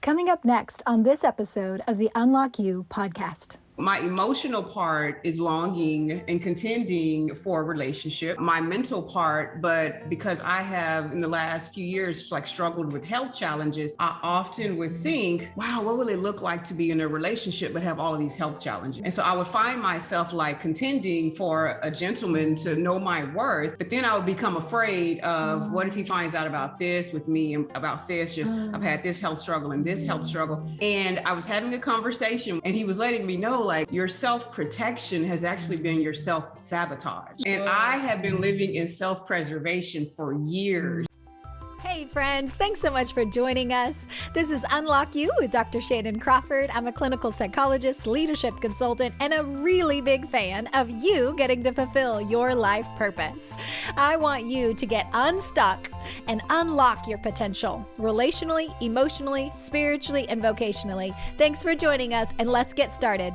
Coming up next on this episode of the Unlock You podcast. My emotional part is longing and contending for a relationship. My mental part, but because I have in the last few years struggled with health challenges, I often would think, wow, what will it look like to be in a relationship but have all of these health challenges? And so I would find myself contending for a gentleman to know my worth, but then I would become afraid of what if he finds out about this with me and about this, I've had this health struggle and this health struggle. And I was having a conversation and he was letting me know your self-protection has actually been your self-sabotage. And I have been living in self-preservation for years. Hey friends, thanks so much for joining us. This is Unlock You with Dr. Shannon Crawford. I'm a clinical psychologist, leadership consultant, and a really big fan of you getting to fulfill your life purpose. I want you to get unstuck and unlock your potential relationally, emotionally, spiritually, and vocationally. Thanks for joining us, and let's get started.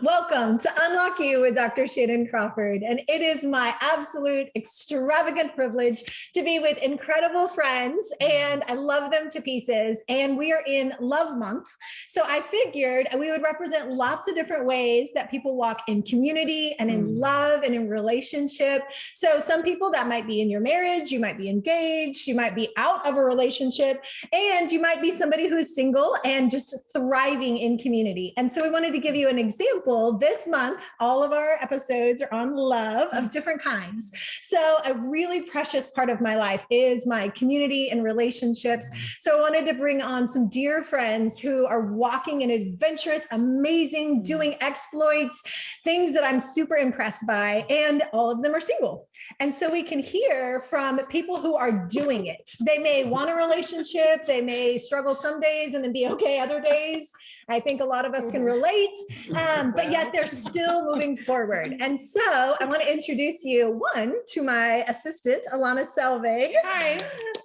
Welcome to Unlock You with Dr. Shannon Crawford. And it is my absolute extravagant privilege to be with incredible friends, and I love them to pieces. And we are in Love Month. So I figured we would represent lots of different ways that people walk in community and in love and in relationship. So some people that might be in your marriage, you might be engaged, you might be out of a relationship, and you might be somebody who is single and just thriving in community. And so we wanted to give you an example. This month, all of our episodes are on love of different kinds. So a really precious part of my life is my community and relationships. So I wanted to bring on some dear friends who are walking in adventurous, amazing, doing exploits, things that I'm super impressed by, and all of them are single. And so we can hear from people who are doing it. They may want a relationship, they may struggle some days and then be okay other days. I think a lot of us can relate, but yet they're still moving forward. And so I want to introduce you, to my assistant, Alana Selvig. Hi.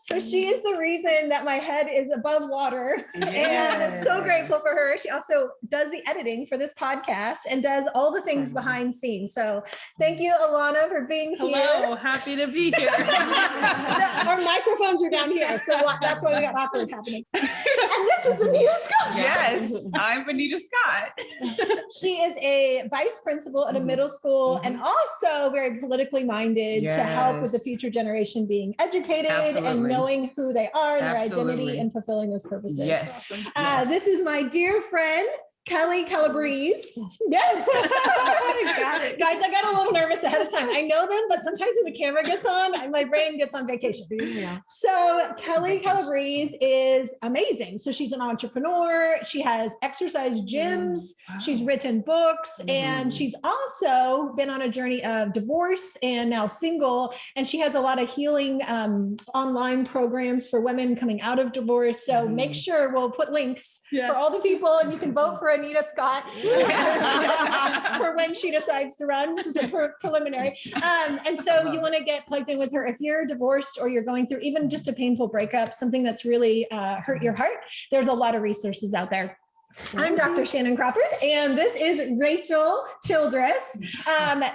So she is the reason that my head is above water, and so grateful for her. She also does the editing for this podcast and does all the things behind scenes. So thank you, Alana, for being here. Hello, happy to be here. Our microphones are down here, so that's why we got awkward happening. And this is Anita Scott. Yes, I'm Anita Scott. She is a vice principal at a middle school and also very politically minded to help with the future generation being educated and knowing who they are and their identity and fulfilling those purposes. Yes. This is my dear friend, Kelly Calabrese. Yes. Got it. Guys, I got a little nervous ahead of time. I know them, but sometimes when the camera gets on, my brain gets on vacation. Yeah. So Kelly Calabrese is amazing. So she's an entrepreneur. She has exercise gyms. She's written books, and she's also been on a journey of divorce and now single. And she has a lot of healing online programs for women coming out of divorce. So make sure we'll put links for all the people, and you can vote for Anita Scott for when she decides to run. This is a preliminary. And so you want to get plugged in with her. If you're divorced or you're going through even just a painful breakup, something that's really hurt your heart, there's a lot of resources out there. I'm Dr. Shannon Crawford, and this is Rachel Childress.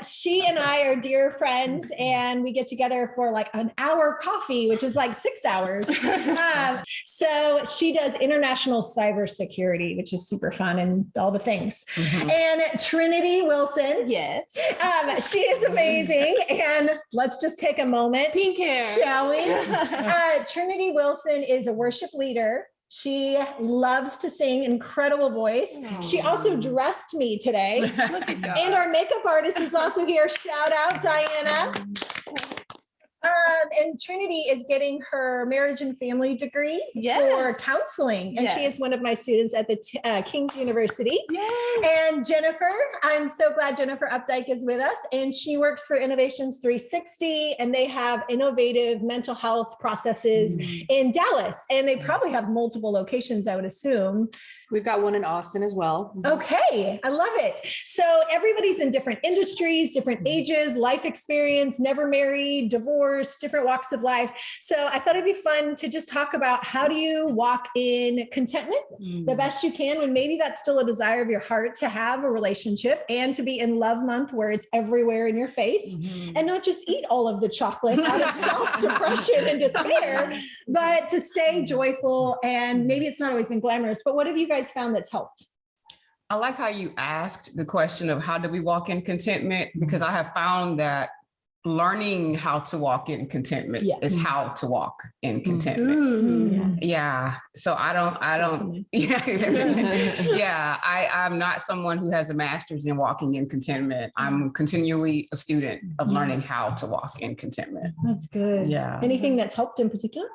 She and I are dear friends, and we get together for an hour coffee, which is 6 hours. So she does international cybersecurity, which is super fun and all the things. And Trinity Wilson. Yes. She is amazing. And let's just take a moment, Pink hair, shall we? Trinity Wilson is a worship leader. She loves to sing, incredible voice. Aww. She also dressed me today. Look at God. And our makeup artist is also here. Shout out, Diana. And Trinity is getting her marriage and family degree for counseling. And she is one of my students at the King's University. And Jennifer, I'm so glad Jennifer Updike is with us. And she works for Innovations 360, and they have innovative mental health processes in Dallas. And they probably have multiple locations, I would assume. We've got one in Austin as well. Okay, I love it. So everybody's in different industries, different ages, life experience, never married, divorced, different walks of life. So I thought it'd be fun to just talk about how do you walk in contentment the best you can when maybe that's still a desire of your heart to have a relationship and to be in love month where it's everywhere in your face and not just eat all of the chocolate out of self-depression and despair, but to stay joyful. And maybe it's not always been glamorous, but what have you guys found that's helped? I like how you asked the question of how do we walk in contentment, because I have found that learning how to walk in contentment is how to walk in contentment. Yeah. So I don't, I'm not someone who has a master's in walking in contentment. I'm continually a student of learning how to walk in contentment. That's good. Yeah. Anything that's helped in particular?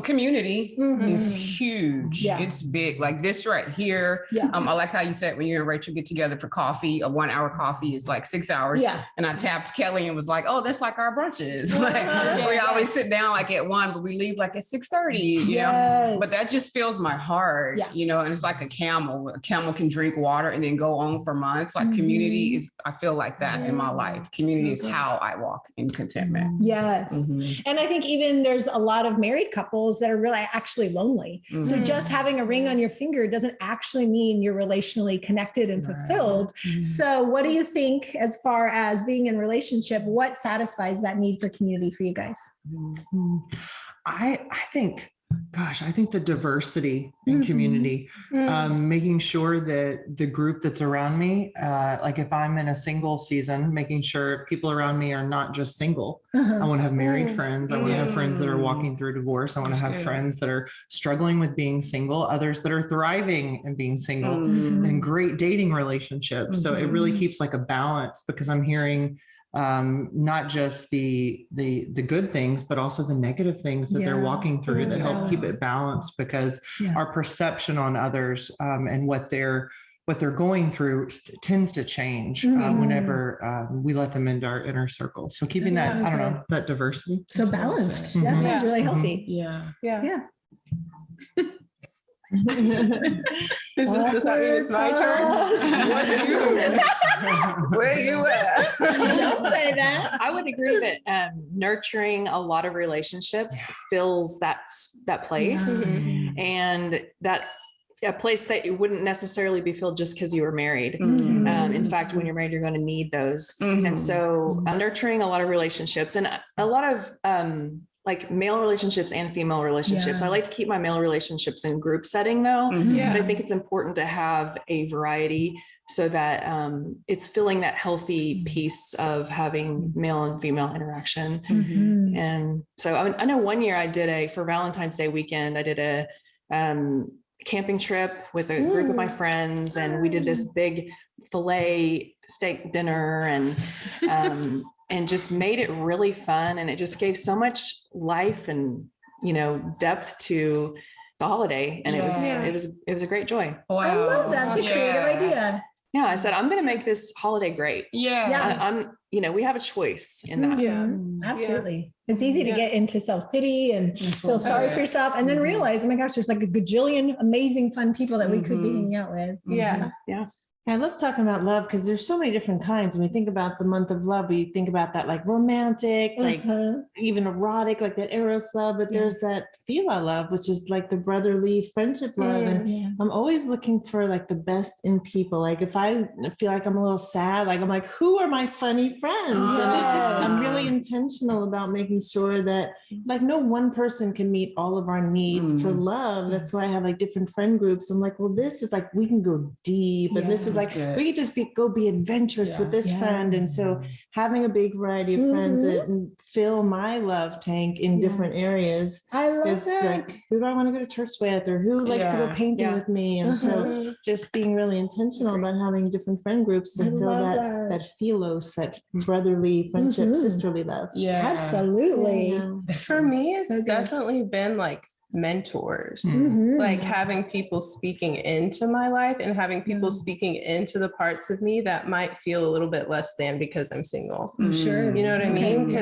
Community is huge. Yeah. It's big. Like this right here. Yeah. I like how you said when you and Rachel get together for coffee, a 1 hour coffee is like 6 hours. Yeah. And I tapped Kelly and was like, oh, that's like our brunches. Like we always sit down like at 1, but we leave like at 6:30, you know, but that just fills my heart, you know, and it's like a camel. A camel can drink water and then go on for months. Like community is, I feel like that in my life. Community is how I walk in contentment. Yes. And I think even there's a lot of married couples that are really actually lonely. So just having a ring on your finger doesn't actually mean you're relationally connected and fulfilled. So what do you think as far as being in a relationship, what satisfies that need for community for you guys? I think the diversity in community, making sure that the group that's around me, like if I'm in a single season, making sure people around me are not just single. I want to have married friends. I want to have friends that are walking through divorce. I want to have friends that are struggling with being single, others that are thriving and being single, and great dating relationships. So it really keeps like a balance, because I'm hearing not just the good things, but also the negative things that they're walking through that help keep it balanced, because our perception on others and what they're going through tends to change whenever we let them into our inner circle. So keeping that, I don't know, that diversity. So balanced. That sounds really healthy. Yeah. Does that mean it's my turn? What you? Where you at? Don't say that. I would agree that nurturing a lot of relationships fills that place, and that a place that it wouldn't necessarily be filled just because you were married. In fact, when you're married, you're going to need those. And so nurturing a lot of relationships, and a lot of like male relationships and female relationships. I like to keep my male relationships in group setting though. But I think it's important to have a variety so that it's filling that healthy piece of having male and female interaction. And so I know one year for Valentine's Day weekend, I did a camping trip with a group of my friends, and we did this big filet steak dinner and just made it really fun. And it just gave so much life and, depth to the holiday. And it was a great joy. Wow. I love that. It's a creative idea. Yeah. I said, I'm going to make this holiday great. We have a choice in that. Absolutely. It's easy to get into self-pity and feel sorry for yourself, and then realize, oh my gosh, there's like a gajillion amazing fun people that we could be hanging out with. Yeah. I love talking about love because there's so many different kinds. When we think about the month of love, we think about that like romantic, like even erotic, like that Eros love, but there's that Phila love, which is like the brotherly friendship love. And I'm always looking for like the best in people. Like if I feel like I'm a little sad, like I'm like, who are my funny friends? And I'm really intentional about making sure that like no one person can meet all of our need for love. That's why I have like different friend groups. I'm like, well, this is like, we can go deep, and this is like, we could just go be adventurous with this friend. And so having a big variety of friends that fill my love tank in different areas. I love is that. like, who do I want to go to church with, or who likes to go painting with me? And so just being really intentional about having different friend groups to fill that philos, that brotherly friendship, sisterly love. Absolutely. For me, it's definitely been like mentors, like having people speaking into my life and having people speaking into the parts of me that might feel a little bit less than because I'm single. Sure. You know what I mean?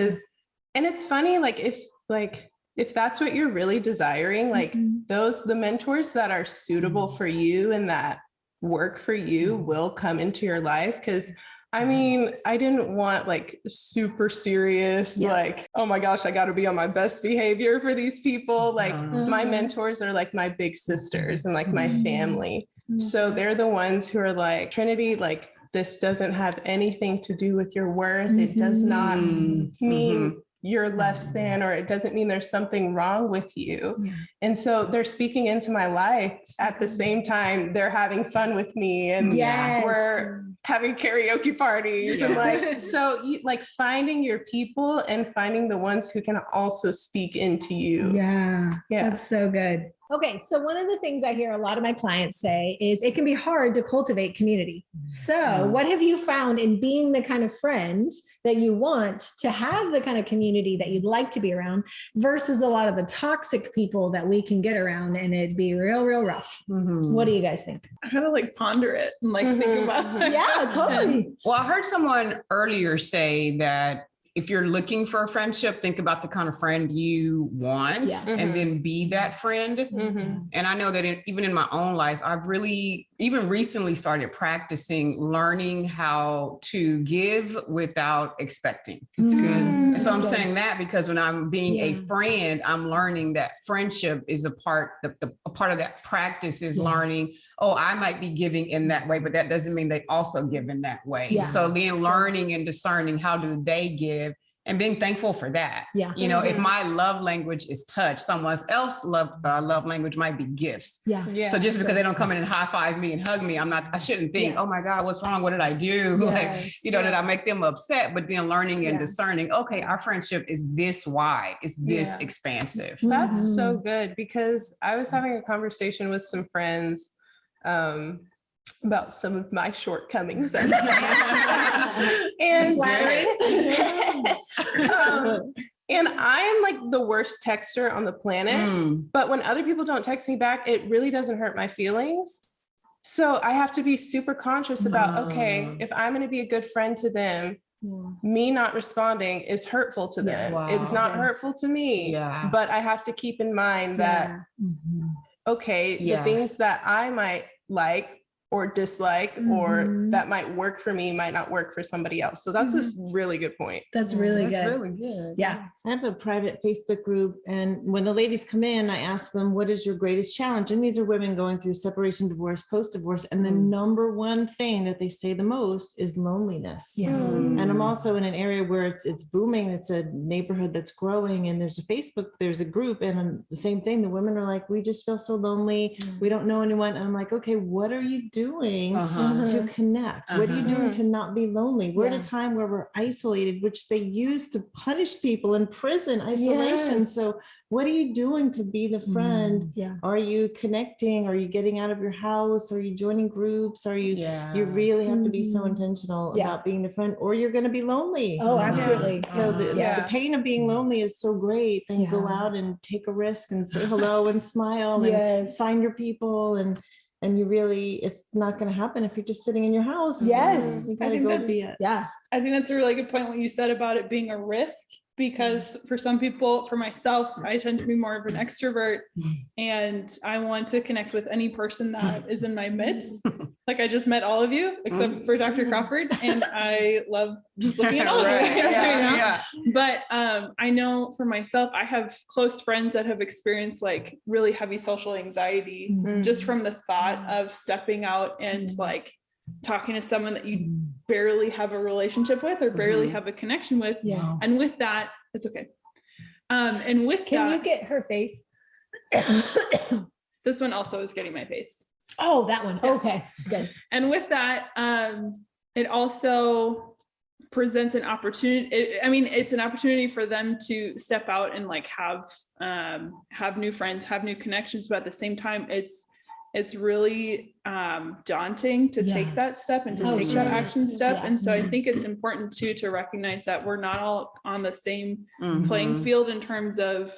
And it's funny, like if like if that's what you're really desiring, like the mentors that are suitable for you and that work for you will come into your life. Because I mean, I didn't want like super serious, like, oh my gosh, I got to be on my best behavior for these people. Like my mentors are like my big sisters and like my family. So they're the ones who are like, Trinity, like, this doesn't have anything to do with your worth. It does not mean you're less than, or it doesn't mean there's something wrong with you. And so they're speaking into my life at the same time they're having fun with me, and we're having karaoke parties and like, so you, like finding your people and finding the ones who can also speak into you. That's so good. Okay, so one of the things I hear a lot of my clients say is it can be hard to cultivate community. So what have you found in being the kind of friend that you want to have the kind of community that you'd like to be around versus a lot of the toxic people that we can get around and it'd be real, real rough? What do you guys think? I had to like ponder it and like think about it. Yeah, totally. Well, I heard someone earlier say that if you're looking for a friendship, think about the kind of friend you want and then be that friend. And I know that even in my own life, I've really, even recently started practicing learning how to give without expecting. It's good. And so I'm saying that because when I'm being a friend, I'm learning that friendship is a part of that practice is learning, oh, I might be giving in that way, but that doesn't mean they also give in that way. So then learning and discerning how do they give and being thankful for that. You know, if my love language is touch, someone else's love language might be gifts. So just because they don't come in and high five me and hug me, I shouldn't think, oh my God, what's wrong? What did I do? Like, you know, did I make them upset? But then learning and discerning, okay, our friendship is this wide, it's this expansive. That's so good, because I was having a conversation with some friends about some of my shortcomings and and I am like the worst texter on the planet, but when other people don't text me back, it really doesn't hurt my feelings. So I have to be super conscious about, okay, if I'm going to be a good friend to them, me not responding is hurtful to them. It's not hurtful to me, but I have to keep in mind that, okay, the things that I might like or dislike or that might work for me might not work for somebody else. So that's a really good point. That's really good. Really good. Yeah. I have a private Facebook group, and when the ladies come in, I ask them, what is your greatest challenge? And these are women going through separation, divorce, post-divorce. And the number one thing that they say the most is loneliness. And I'm also in an area where it's booming. It's a neighborhood that's growing, and there's a Facebook, there's a group, and the same thing. The women are like, we just feel so lonely. We don't know anyone. And I'm like, okay, what are you doing to connect? What are you doing to not be lonely? We're at a time where we're isolated, which they use to punish people in prison, isolation. So what are you doing to be the friend? Are you connecting? Are you getting out of your house? Are you joining groups? Are you, you really have to be so intentional about being the friend, or you're going to be lonely. Oh, absolutely. So the pain of being lonely is so great. Then go out and take a risk and say hello and smile and find your people, and you really, it's not going to happen if you're just sitting in your house. You gotta go be it. I think that's a really good point, what you said about it being a risk, because for some people, for myself, I tend to be more of an extrovert, and I want to connect with any person that is in my midst. Like I just met all of you except for Dr. Crawford, and I love just looking at all of you. But I know for myself, I have close friends that have experienced like really heavy social anxiety just from the thought of stepping out and like talking to someone that you barely have a relationship with or barely have a connection with. And with that, it's okay. And with Can you get her face? This one also is getting my face. Oh, that one. Okay, good. And with that, it also presents an opportunity. It's an opportunity for them to step out and like have new friends, have new connections. But at the same time, it's really daunting to take that step and to take that action step. And so I think it's important too to recognize that we're not all on the same playing field in terms of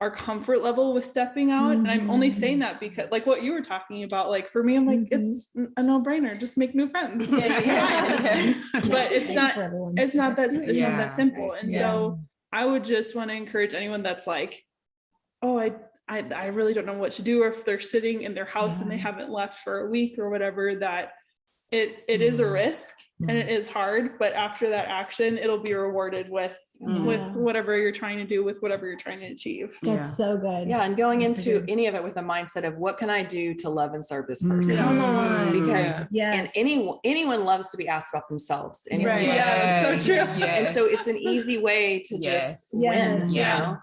our comfort level with stepping out. And I'm only saying that because like what you were talking about, like for me, I'm like, it's a no-brainer, just make new friends. But it's not that simple. And so I would just want to encourage anyone that's like oh, I really don't know what to do, or if they're sitting in their house and they haven't left for a week or whatever, that it is a risk and it is hard, but after that action, it'll be rewarded with whatever you're trying to do, with whatever you're trying to achieve. That's so good. Yeah. And going into any of it with a mindset of what can I do to love and serve this person? Come on. Because and anyone loves to be asked about themselves. Anyone Right. loves Yeah, to- so true. And so it's an easy way to just win, you know,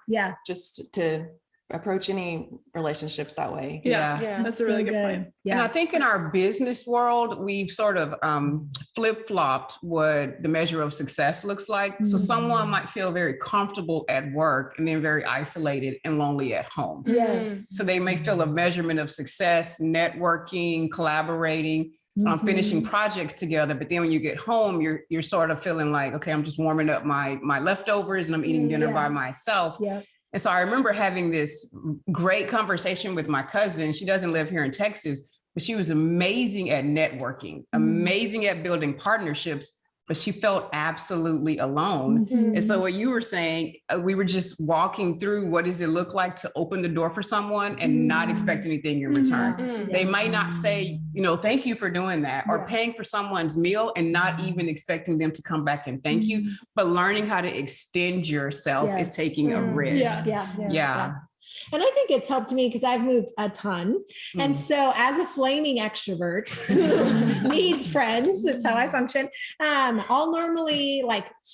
just to approach any relationships that way. Yeah. That's a really good point. And I think in our business world, we've sort of flip-flopped what the measure of success looks like. So someone might feel very comfortable at work and then very isolated and lonely at home. Yes. So they may feel a measurement of success, networking, collaborating, finishing projects together. But then when you get home, you're sort of feeling like, okay, I'm just warming up my leftovers and I'm eating dinner by myself. Yeah. And so I remember having this great conversation with my cousin. She doesn't live here in Texas, but she was amazing at networking, amazing at building partnerships, but she felt absolutely alone. And so what you were saying, we were just walking through what does it look like to open the door for someone and not expect anything in return. They might not say, thank you for doing that, or paying for someone's meal and not even expecting them to come back and thank you, but learning how to extend yourself is taking a risk. Yeah. And I think it's helped me because I've moved a ton. And so as a flaming extrovert who needs friends, that's how I function. I'll normally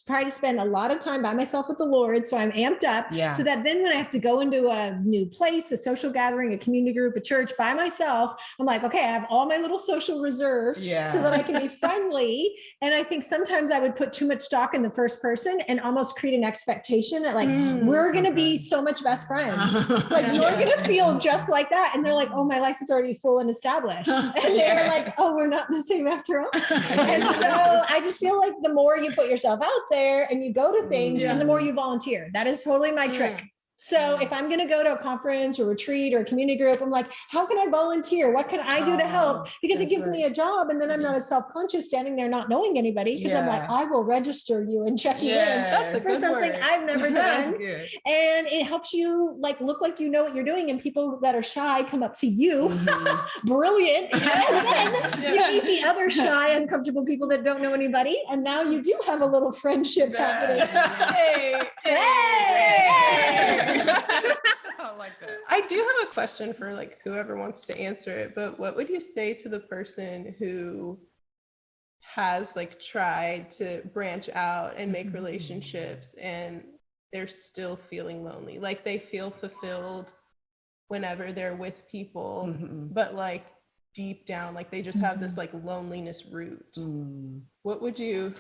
try to spend a lot of time by myself with the Lord. So I'm amped up so that then when I have to go into a new place, a social gathering, a community group, a church by myself, I'm like, okay, I have all my little social reserve so that I can be friendly. And I think sometimes I would put too much stock in the first person and almost create an expectation that we're going to be so much best friends. You're going to feel just like that. And they're like, oh, my life is already full and established. And they're like, oh, we're not the same after all. And so I just feel like the more you put yourself out there and you go to things and the more you volunteer, that is totally my trick. So if I'm going to go to a conference or retreat or a community group, I'm like, how can I volunteer? What can I do to help? Because it gives me a job. And then I'm not as self-conscious standing there not knowing anybody because I'm like, I will register you and check you in for something I've never done. And it helps you look like you know what you're doing. And people that are shy come up to you. Brilliant. And then you meet the other shy, uncomfortable people that don't know anybody. And now you do have a little friendship happening. Hey. I like that. I do have a question for whoever wants to answer it, but what would you say to the person who has tried to branch out and make relationships and they're still feeling lonely? They feel fulfilled whenever they're with people, but deep down, they just have this loneliness root. What would you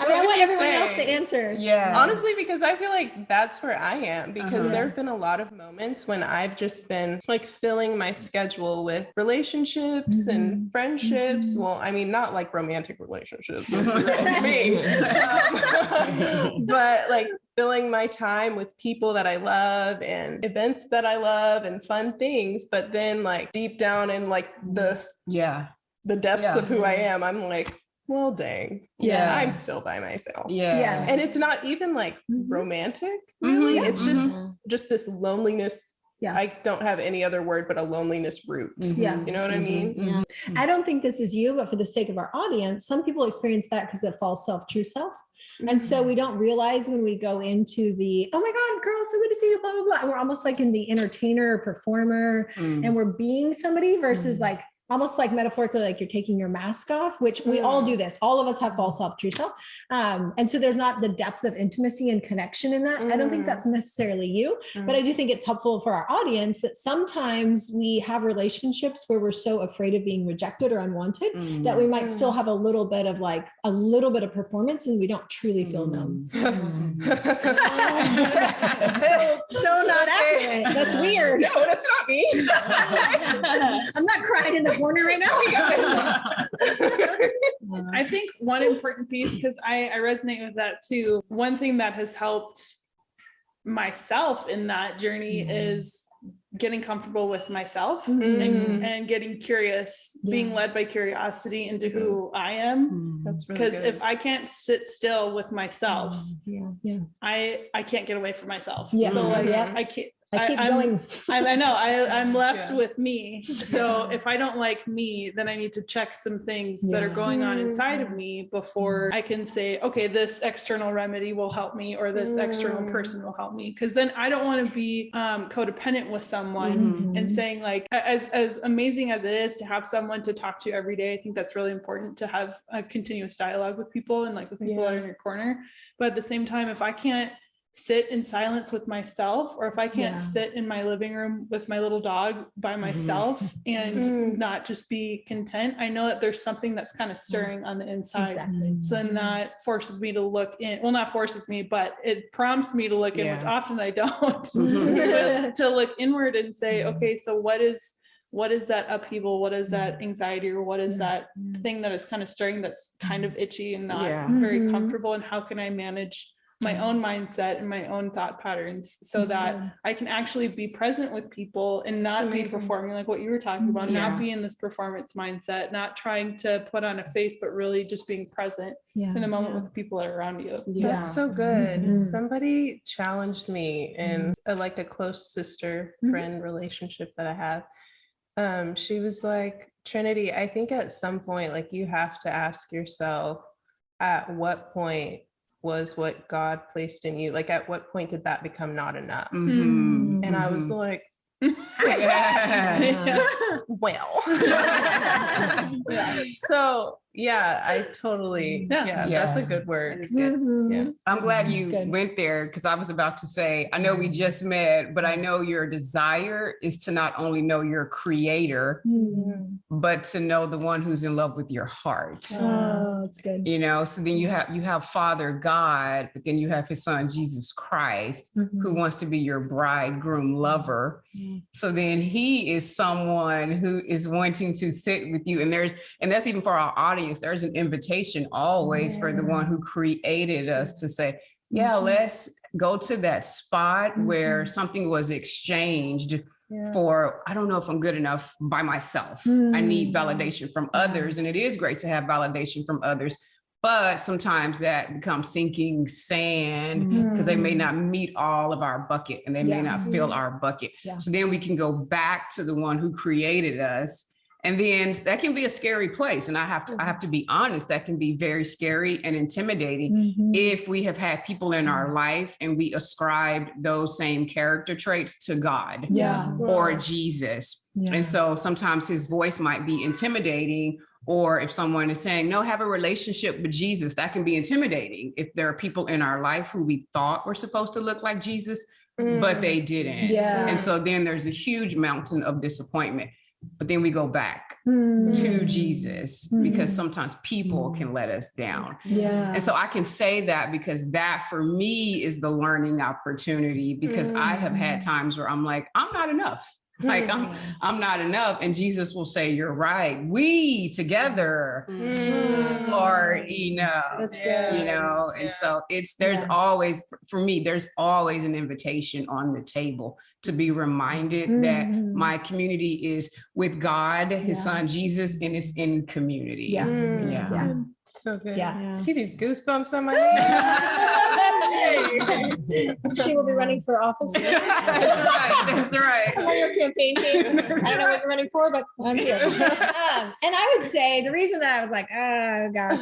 I want everyone else to answer. Honestly, because I feel like that's where I am, because there have been a lot of moments when I've just been filling my schedule with relationships and friendships. Well, I mean, not romantic relationships. It's me. But filling my time with people that I love and events that I love and fun things. But then deep down in the depths of who I am, I'm like, well, dang. I'm still by myself. And it's not even romantic, really. It's just this loneliness. I don't have any other word but a loneliness root. You know what I mean? I don't think this is you, but for the sake of our audience, some people experience that because of false self, true self. And so we don't realize when we go into the, oh my God, girl, so good to see you, blah, blah, blah. And we're almost in the entertainer, performer, and we're being somebody versus almost metaphorically, you're taking your mask off, which we all do this. All of us have false self, true self. And so there's not the depth of intimacy and connection in that. I don't think that's necessarily you, but I do think it's helpful for our audience that sometimes we have relationships where we're so afraid of being rejected or unwanted that we might still have a little bit of performance and we don't truly feel known. So not accurate. That's weird. No, that's not me. I'm not crying in the corner right now. I think one important piece, because I resonate with that too. One thing that has helped myself in that journey is getting comfortable with myself and getting curious, being led by curiosity into who I am. That's really because good. if I can't sit still with myself, I can't get away from myself. Yeah. So like Yeah. I can't. I keep I'm, going. I know I'm left with me. So if I don't like me, then I need to check some things that are going on inside of me before I can say, okay, this external remedy will help me, or this external person will help me. Because then I don't want to be codependent with someone and saying like, as amazing as it is to have someone to talk to every day, I think that's really important to have a continuous dialogue with people and like with people that are in your corner. But at the same time, if I can't sit in silence with myself, or if I can't sit in my living room with my little dog by myself and not just be content, I know that there's something that's kind of stirring on the inside. Exactly. So then that forces me to look in, well, not forces me, but it prompts me to look in, which often I don't, but to look inward and say, okay, so what is that upheaval? What is that anxiety? Or what is that thing that is kind of stirring, that's kind of itchy and not very comfortable? And how can I manage my own mindset and my own thought patterns so that I can actually be present with people and not be performing, like what you were talking about, not be in this performance mindset, not trying to put on a face, but really just being present in the moment with the people that are around you. That's so good. Somebody challenged me in like a close sister friend relationship that I have. She was like, Trinity, I think at some point, like you have to ask yourself, at what point was what God placed in you? Like, at what point did that become not enough? And I was like, well, so I totally, that's a good word. It's good. I'm glad you went there, because I was about to say, I know we just met, but I know your desire is to not only know your creator, but to know the one who's in love with your heart. Oh, that's good. You know, so then you have Father God, but then you have his son, Jesus Christ, who wants to be your bridegroom lover. So then he is someone who is wanting to sit with you. And that's even for our audience, there's an invitation always for the one who created us to say, let's go to that spot where something was exchanged for, I don't know if I'm good enough by myself. I need validation from others. And it is great to have validation from others, but sometimes that becomes sinking sand because they may not meet all of our bucket, and they may not fill our bucket. So then we can go back to the one who created us. And then that can be a scary place. And I have to be honest, that can be very scary and intimidating if we have had people in our life and we ascribed those same character traits to God or Jesus. And so sometimes his voice might be intimidating, or if someone is saying, no, have a relationship with Jesus, that can be intimidating. If there are people in our life who we thought were supposed to look like Jesus, but they didn't. And so then there's a huge mountain of disappointment. But then we go back to Jesus, because sometimes people can let us down. And so I can say that because that for me is the learning opportunity, because I have had times where I'm like, I'm not enough. Like I'm not enough. And Jesus will say, you're right. We together are enough, you know? And so there's always, for me, there's always an invitation on the table to be reminded that my community is with God, his son, Jesus, and it's in community. So good. See these goosebumps on my knees. She will be running for office. That's right. I'm on your campaign team. I don't know what you're running for, but I'm here. And I would say the reason that I was like, oh gosh,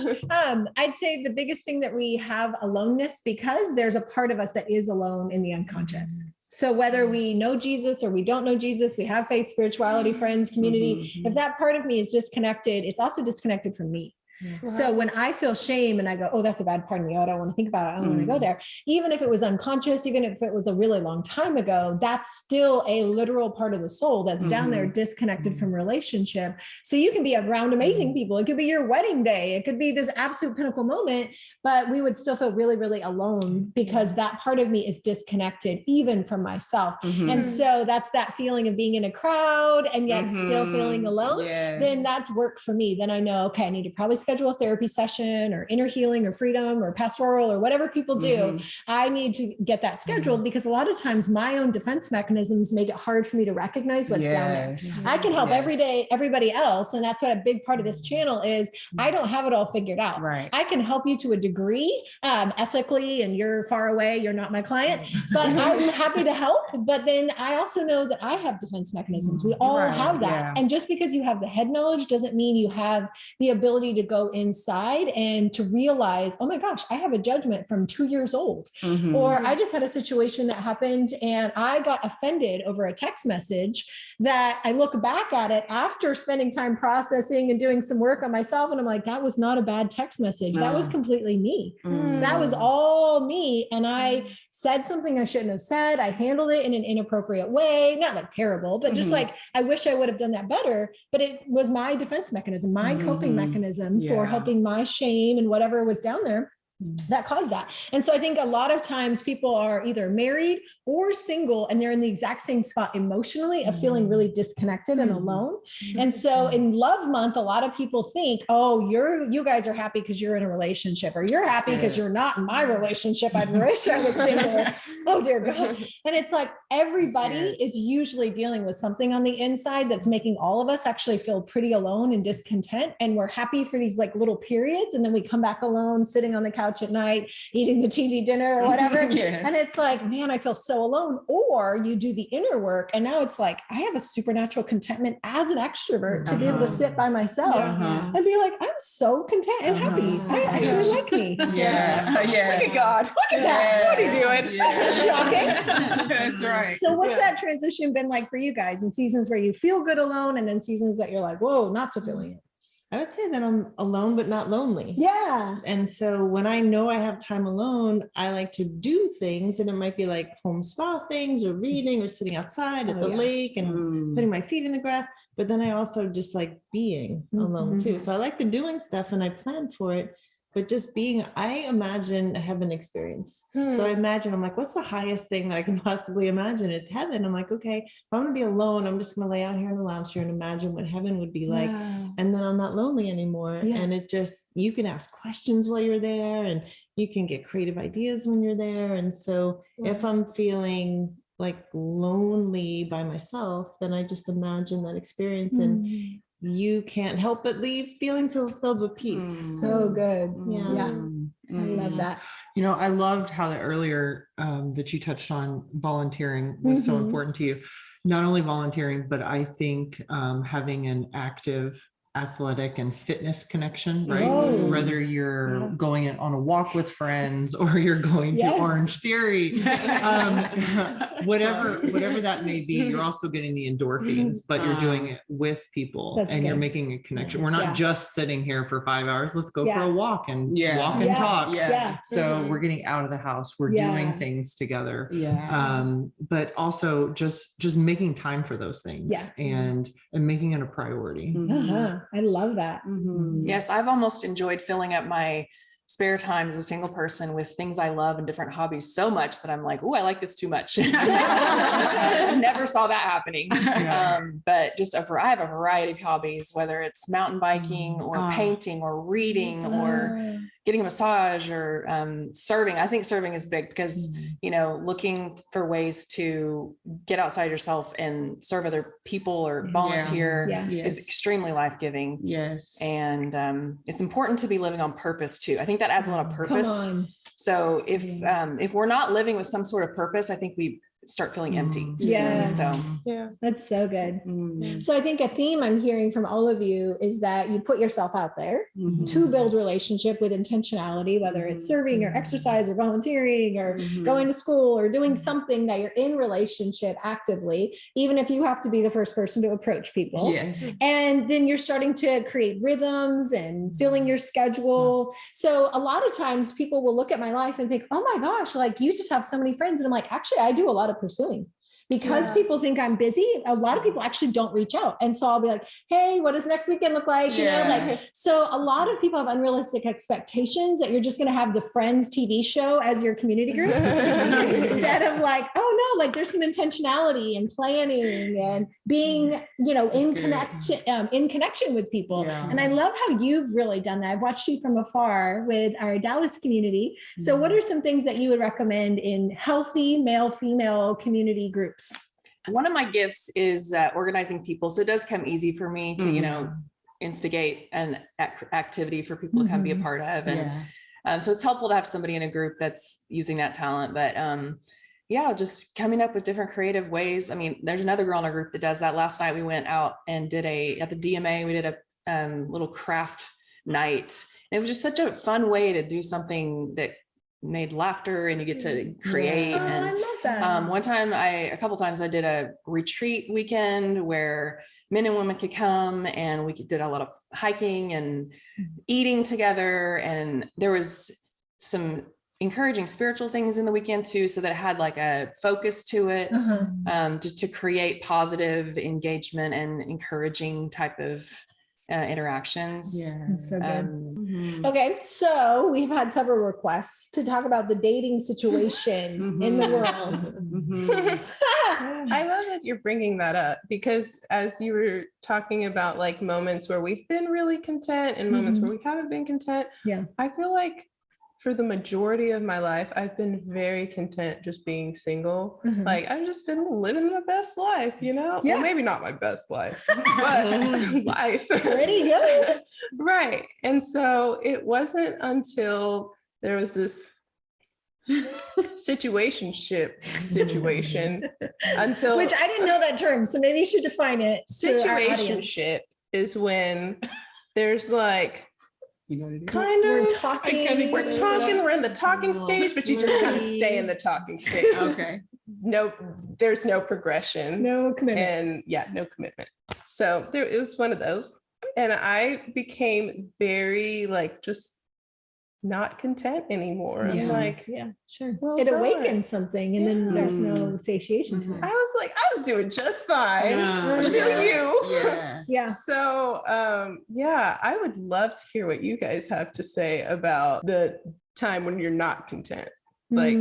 I'd say the biggest thing that we have aloneness, because there's a part of us that is alone in the unconscious. So whether we know Jesus or we don't know Jesus, we have faith, spirituality, friends, community, if that part of me is disconnected, it's also disconnected from me. So when I feel shame and I go, oh, that's a bad part of me, oh, I don't want to think about it, I don't want to go there. Even if it was unconscious, even if it was a really long time ago, that's still a literal part of the soul that's down there, disconnected from relationship. So you can be around amazing people. It could be your wedding day. It could be this absolute pinnacle moment, but we would still feel really, really alone because that part of me is disconnected even from myself. And so that's that feeling of being in a crowd and yet still feeling alone. Then that's work for me. Then I know, okay, I need to probably schedule a therapy session or inner healing or freedom or pastoral or whatever people do, I need to get that scheduled because a lot of times my own defense mechanisms make it hard for me to recognize what's down there. I can help everybody else. And that's what a big part of this channel is. I don't have it all figured out. Right. I can help you to a degree, ethically, and you're far away, you're not my client, but I'm happy to help. But then I also know that I have defense mechanisms. We all have that. Yeah. And just because you have the head knowledge doesn't mean you have the ability to go inside and to realize, oh my gosh, I have a judgment from 2 years old. Or I just had a situation that happened and I got offended over a text message that I look back at it after spending time processing and doing some work on myself. And I'm like, that was not a bad text message. That was completely me. That was all me. And I said something I shouldn't have said. I handled it in an inappropriate way, not like terrible, but just like, I wish I would have done that better, but it was my defense mechanism, my coping mechanism for helping my shame and whatever was down there that caused that. And so I think a lot of times people are either married or single and they're in the exact same spot emotionally of feeling really disconnected and alone. And so in Love Month, a lot of people think, oh, you guys are happy because you're in a relationship, or you're happy because you're not in my relationship. I wish I was single. Oh dear God. And it's like everybody is usually dealing with something on the inside that's making all of us actually feel pretty alone and discontent. And we're happy for these like little periods. And then we come back alone, sitting on the couch at night, eating the TV dinner or whatever. And it's like, man, I feel so alone. Or you do the inner work. And now it's like, I have a supernatural contentment as an extrovert to be able to sit by myself and be like, I'm so content and happy. I actually like me. Look at God. Look at that. What are you doing? That's shocking. That's right. So what's that transition been like for you guys in seasons where you feel good alone and then seasons that you're like, whoa, not so feeling it? I would say that I'm alone, but not lonely. Yeah. And so when I know I have time alone, I like to do things, and it might be like home spa things or reading or sitting outside at the lake and putting my feet in the grass. But then I also just like being alone too. So I like the doing stuff and I plan for it. But just being, I imagine a heaven experience. So I imagine, I'm like, what's the highest thing that I can possibly imagine? It's heaven. I'm like, okay, if I'm going to be alone, I'm just going to lay out here in the lounge chair and imagine what heaven would be like. And then I'm not lonely anymore. And it just, you can ask questions while you're there and you can get creative ideas when you're there. And so if I'm feeling like lonely by myself, then I just imagine that experience and you can't help but leave feeling so filled with peace. So good. Yeah. I love that. You know, I loved how the earlier that you touched on volunteering was so important to you. Not only volunteering, but I think having an active athletic and fitness connection, right? Whether you're going on a walk with friends or you're going to Orange Theory, whatever that may be, you're also getting the endorphins, but you're doing it with people and you're making a connection. We're not just sitting here for 5 hours. Let's go for a walk and walk and talk. So we're getting out of the house. We're doing things together. But also just making time for those things and making it a priority. I love that. Yes, I've almost enjoyed filling up my spare time as a single person with things I love and different hobbies so much that I'm like, oh, I like this too much. I never saw that happening. But just I have a variety of hobbies, whether it's mountain biking or painting or reading or getting a massage or serving. I think serving is big because, you know, looking for ways to get outside yourself and serve other people or volunteer is extremely life-giving. Yes. And it's important to be living on purpose too. I think that adds a lot of purpose. So if we're not living with some sort of purpose, I think we start feeling empty. That's so good. So I think a theme I'm hearing from all of you is that you put yourself out there to build relationship with intentionality, whether it's serving or exercise or volunteering or going to school or doing something that you're in relationship actively, even if you have to be the first person to approach people. And then you're starting to create rhythms and filling your schedule. So a lot of times people will look at my life and think, oh my gosh, like you just have so many friends. And I'm like, actually, I do a lot of pursuing. because people think I'm busy. A lot of people actually don't reach out. And so I'll be like, hey, what does next weekend look like? You know, like, so a lot of people have unrealistic expectations that you're just going to have the Friends TV show as your community group instead of like, oh no, like there's some intentionality and planning and being, you know, in connection with people. And I love how you've really done that. I've watched you from afar with our Dallas community. So what are some things that you would recommend in healthy male-female community groups? One of my gifts is organizing people. So it does come easy for me to, you know, instigate an activity for people to come be a part of. And so it's helpful to have somebody in a group that's using that talent. But yeah, just coming up with different creative ways. I mean, there's another girl in our group that does that. Last night we went out and did at the DMA, we did a little craft night. And it was just such a fun way to do something that made laughter and you get to create. And I love that. a couple times I did a retreat weekend where men and women could come and we did a lot of hiking and eating together. And there was some encouraging spiritual things in the weekend too, so that it had like a focus to it, just to create positive engagement and encouraging type of interactions. That's so good. Okay, so we've had several requests to talk about the dating situation in the world. I love that you're bringing that up, because as you were talking about like moments where we've been really content and moments where we haven't been content, I feel like for the majority of my life, I've been very content just being single. Like I've just been living my best life, you know? Well, maybe not my best life, but life. Pretty good. Right. And so it wasn't until there was this situation until, which I didn't know that term, so maybe you should define it. Situationship is when there's like, you know, we're talking, we're in the talking stage, but you just kind of stay in the talking stage. Okay. No, there's no progression. No commitment. And no commitment. So it was one of those. And I became very like, just not content anymore. I'm like, sure. Well, it awakens something and then there's no satiation to it. I was doing just fine until you. So I would love to hear what you guys have to say about the time when you're not content. Like,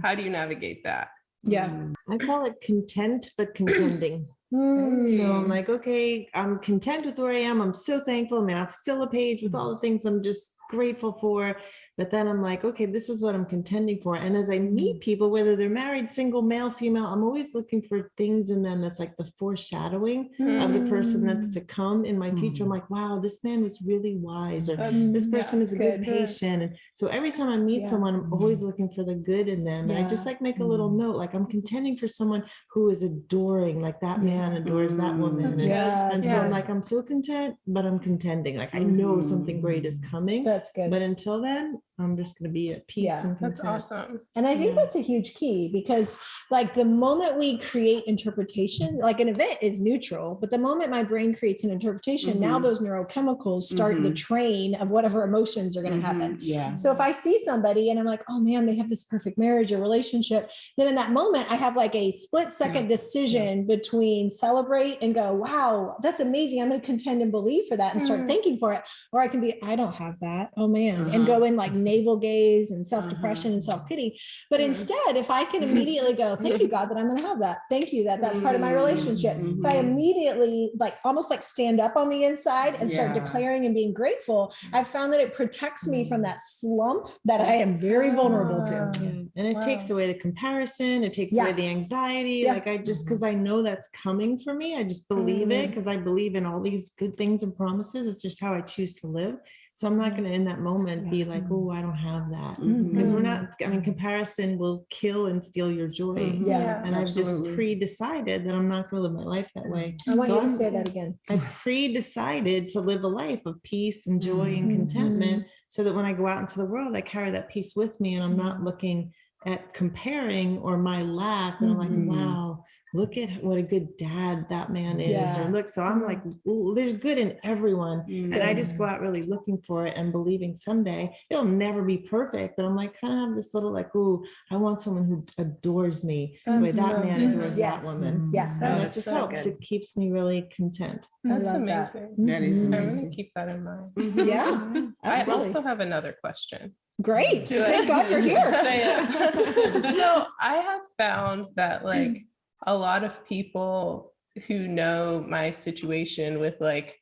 how do you navigate that? I call it content, but contending. So I'm like, okay, I'm content with where I am. I'm so thankful. I mean, I'll fill a page with all the things I'm just grateful for. But then I'm like, okay, this is what I'm contending for. And as I meet people, whether they're married, single, male, female, I'm always looking for things in them that's like the foreshadowing of the person that's to come in my future. I'm like, wow, this man was really wise, or this person is a good patient. And so every time I meet someone, I'm always looking for the good in them. And I just like make a little note, like I'm contending for someone who is adoring, like that man adores that woman. And so I'm like, I'm so content, but I'm contending. Like I know something great is coming. That's good. But until then, I'm just going to be at peace. And content. That's awesome. And I think that's a huge key, because like the moment we create interpretation, like an event is neutral, but the moment my brain creates an interpretation, now those neurochemicals start the train of whatever emotions are going to happen. So if I see somebody and I'm like, oh man, they have this perfect marriage or relationship, then in that moment, I have like a split second decision between celebrate and go, wow, that's amazing. I'm going to contend and believe for that and start thanking for it. Or I can be, I don't have that. Oh man. And go in like navel gaze and self-depression and self-pity. But instead, if I can immediately go, thank you, God, that I'm going to have that. Thank you that that's part of my relationship. If I immediately like almost like stand up on the inside and start declaring and being grateful, I've found that it protects me from that slump that I am very vulnerable to. And it takes away the comparison. It takes away the anxiety. Like I just, because I know that's coming for me, I just believe it, because I believe in all these good things and promises. It's just how I choose to live. So I'm not going to in that moment be like, oh, I don't have that. Because we're not, I mean, comparison will kill and steal your joy. And I've just pre-decided that I'm not going to live my life that way. I want you to say that again. I pre-decided to live a life of peace and joy and contentment, so that when I go out into the world, I carry that peace with me and I'm not looking at comparing or my lack. And I'm like, wow, look at what a good dad that man is, Yeah. or look. So I'm like, ooh, there's good in everyone. And I just go out really looking for it and believing someday it'll never be perfect. But I'm like, kind of have this little like, ooh, I want someone who adores me the way that man adores that woman. Yes. And Oh, that just so helps. good. It keeps me really content. That's love that. amazing. That is Mhm. I'm amazing. gonna keep that in mind. Yeah. I Absolutely. also have another question. Great. Do it. Thank God you're here. Say it. So I have found that like a lot of people who know my situation with like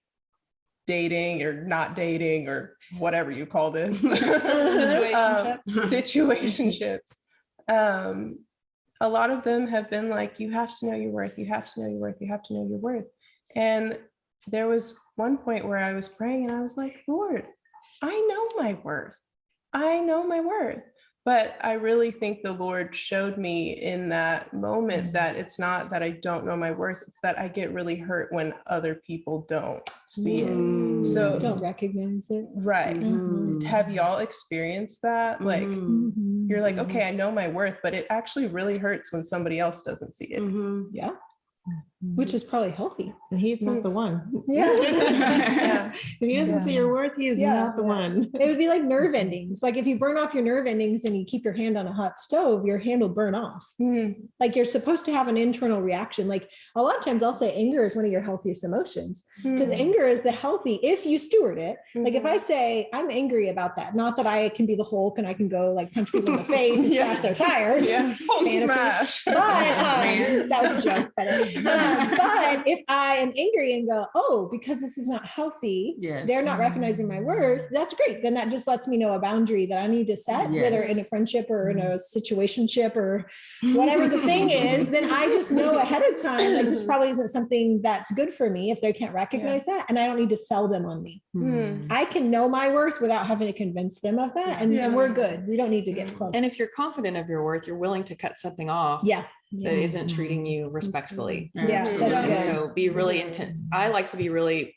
dating or not dating or whatever you call this, situationships. A lot of them have been like, you have to know your worth. You have to know your worth. You have to know your worth. And there was one point where I was praying and I was like, Lord, I know my worth. I know my worth. But I really think the Lord showed me in that moment that it's not that I don't know my worth, it's that I get really hurt when other people don't see it. So Don't recognize it. right. Have y'all experienced that? Like you're like, okay, I know my worth, but it actually really hurts when somebody else doesn't see it. Yeah. Which is probably healthy. And he's not the one. Yeah. If he doesn't see your worth, he is not the one. It would be like nerve endings. Like if you burn off your nerve endings and you keep your hand on a hot stove, your hand will burn off. Like you're supposed to have an internal reaction. Like a lot of times I'll say anger is one of your healthiest emotions because anger is the healthy, if you steward it. Like if I say I'm angry about that, not that I can be the Hulk and I can go like punch people in the face and smash their tires. Smash. But that was a joke. But if I am angry and go, oh, because this is not healthy, they're not recognizing my worth, that's great. Then that just lets me know a boundary that I need to set, whether in a friendship or in a situationship or whatever the thing is, then I just know ahead of time, like this probably isn't something that's good for me if they can't recognize that. And I don't need to sell them on me. I can know my worth without having to convince them of that. And we're good. We don't need to get close. And if you're confident of your worth, you're willing to cut something off. That isn't treating you respectfully. That's And good. so be really intent. I like to be really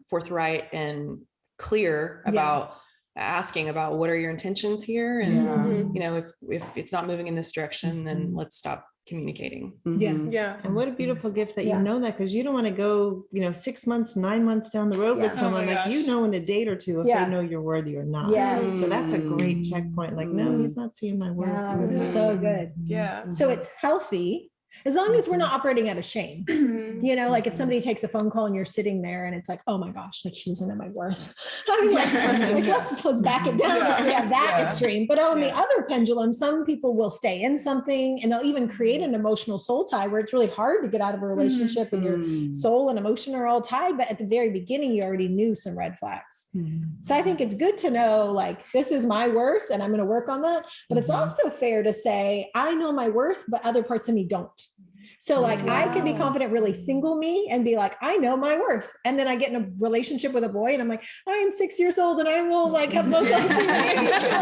forthright and clear about asking about what are your intentions here. And, you know, if it's not moving in this direction, then let's stop communicating. And what a beautiful gift that you know that, because you don't want to go, 6 months, 9 months down the road with someone like you know in a date or two if they know you're worthy or not. So that's a great checkpoint. Like, no, he's not seeing my worth. That's so good. So it's healthy as long as we're not operating out of shame. Like if somebody takes a phone call and you're sitting there and it's like, oh my gosh, like she doesn't know my worth. I mean, like let's back it down if we have that extreme. But on the other pendulum, some people will stay in something and they'll even create an emotional soul tie where it's really hard to get out of a relationship and your soul and emotion are all tied. But at the very beginning, you already knew some red flags. So I think it's good to know, like, this is my worth and I'm going to work on that. But it's also fair to say, I know my worth, but other parts of me don't. So like I can be confident, really single me and be like, I know my worth. And then I get in a relationship with a boy and I'm like, I am 6 years old and I will like have no self-esteem. I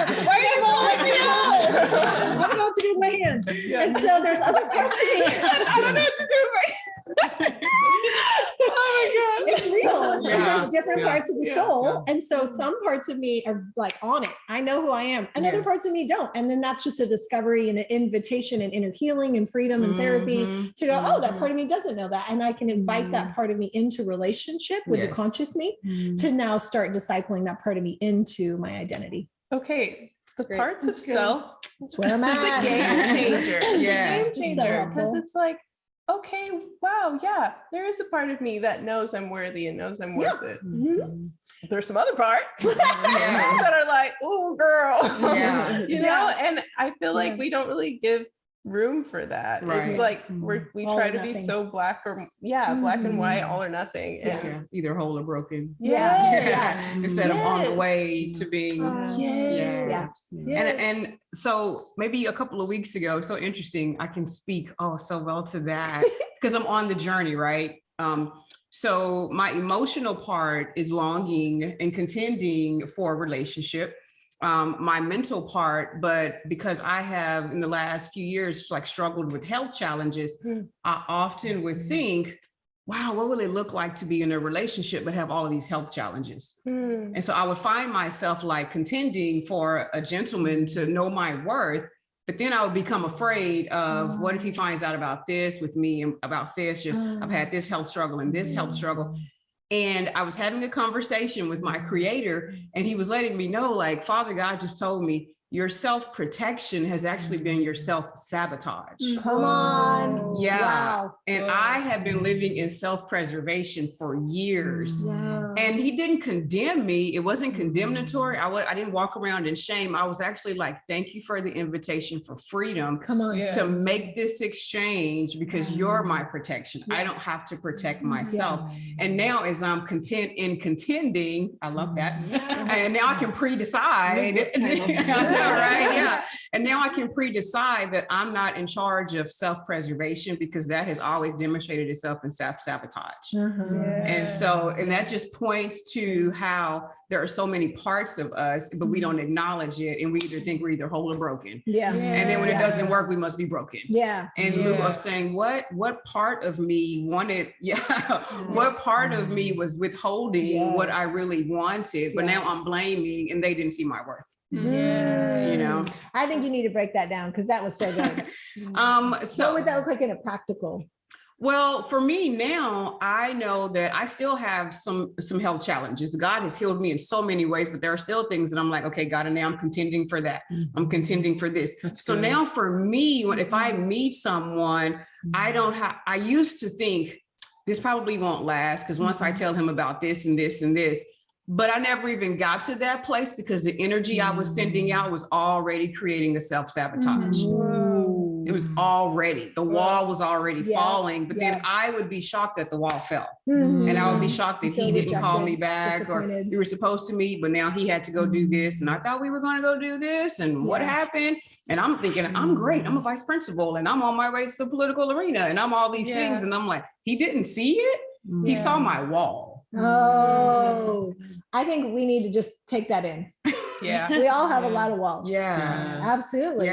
don't know what to do with my hands. And so there's other parts of me. I don't know what to do with my oh my God. It's real. There's different parts of the soul. And so some parts of me are like on it. I know who I am. And other parts of me don't. And then that's just a discovery and an invitation and inner healing and freedom and therapy to go, oh, that part of me doesn't know that. And I can invite that part of me into relationship with the conscious me to now start discipling that part of me into my identity. Okay. The parts of self. That's where I'm at. It's a game changer. It's a game changer because So it's like, okay, wow, yeah, there is a part of me that knows I'm worthy and knows I'm worth it. There's some other parts that are like, oh, girl, you know, and I feel like we don't really give room for that. It's like we try to be so black or black and white, all or nothing, and either whole or broken. Instead of on the way to being. And so maybe a couple of weeks ago, so interesting. I can speak so well to that because I'm on the journey, right? So my emotional part is longing and contending for a relationship. My mental part, but because I have in the last few years like struggled with health challenges, I often would think, wow, what will it look like to be in a relationship but have all of these health challenges? And so I would find myself like contending for a gentleman to know my worth, But then I would become afraid of what if he finds out about this with me and about this, just I've had this health struggle and this health struggle. And I was having a conversation with my creator, and he was letting me know, like, Father God just told me, your self-protection has actually been your self-sabotage. Come on. Yeah. Wow. And I have been living in self-preservation for years. Wow. And he didn't condemn me. It wasn't condemnatory. I didn't walk around in shame. I was actually like, thank you for the invitation for freedom. Come on. To make this exchange, because you're my protection. I don't have to protect myself. And now as I'm content in contending, I love that. And now I can pre-decide. Right? Yeah. And now I can pre-decide that I'm not in charge of self-preservation, because that has always demonstrated itself in self-sabotage. And so, and that just points to how there are so many parts of us, but we don't acknowledge it. And we either think we're either whole or broken. And then when it doesn't work, we must be broken. In lieu of saying, what part of me wanted, what part of me was withholding what I really wanted, but now I'm blaming and they didn't see my worth. You know, I think you need to break that down, because that was so good. So what would that look like in a practical? Well, for me now, I know that I still have some health challenges. God has healed me in so many ways, but there are still things that I'm like, okay, God, and now I'm contending for that. I'm contending for this. So now for me, if I meet someone, I used to think this probably won't last, because once I tell him about this and this and this, but I never even got to that place, because the energy I was sending out was already creating a self-sabotage. It was already, the wall was already falling, but then I would be shocked that the wall fell. And I would be shocked that he didn't call me back, or we were supposed to meet, but now he had to go do this. And I thought we were going to go do this. And what happened? And I'm thinking, I'm great. I'm a vice principal and I'm on my way to the political arena and I'm all these things. And I'm like, he didn't see it. He saw my wall. Oh, I think we need to just take that in. We all have a lot of walls. Absolutely.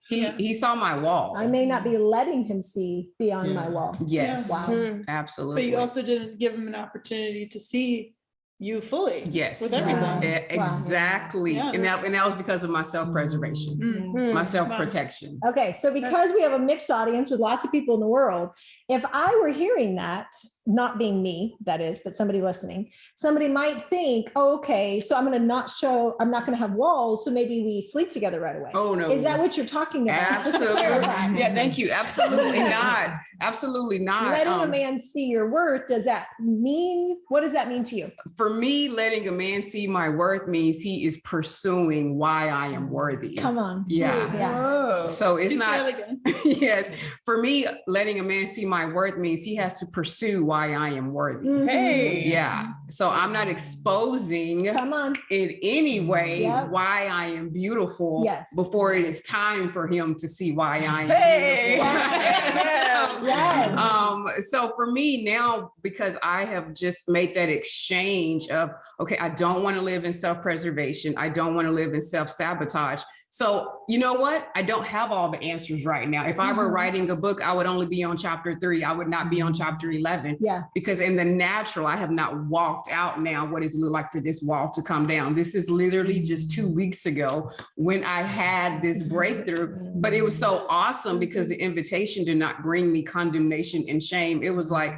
He saw my wall. I may not be letting him see beyond my wall. Yes. Wow. Absolutely. But you also didn't give him an opportunity to see you fully. Yes. With everything. Exactly. And that was because of my self-preservation, my self-protection. Okay. So because we have a mixed audience with lots of people in the world, if I were hearing that, not being me, that is, but somebody listening, somebody might think, oh, okay, so I'm not going to have walls. So maybe we sleep together right away. Oh, no. Is that what you're talking about? Absolutely. Yeah. Thank you. Absolutely not. Absolutely not. Letting a man see your worth. What does that mean to you? For me, letting a man see my worth means he is pursuing why I am worthy. Come on. Yeah. So it's not, yes. For me, letting a man see my worth means he has to pursue why I am worthy. Yeah. So I'm not exposing in any way why I am beautiful before it is time for him to see why I am beautiful. So for me now, because I have just made that exchange of, okay, I don't want to live in self-preservation. I don't want to live in self-sabotage. So you know what? I don't have all the answers right now. If I were writing a book, I would only be on chapter 3. I would not be on chapter 11. Because in the natural, I have not walked out now. What does it look like for this wall to come down? This is literally just 2 weeks ago when I had this breakthrough, but it was so awesome because the invitation did not bring me condemnation and shame. It was like,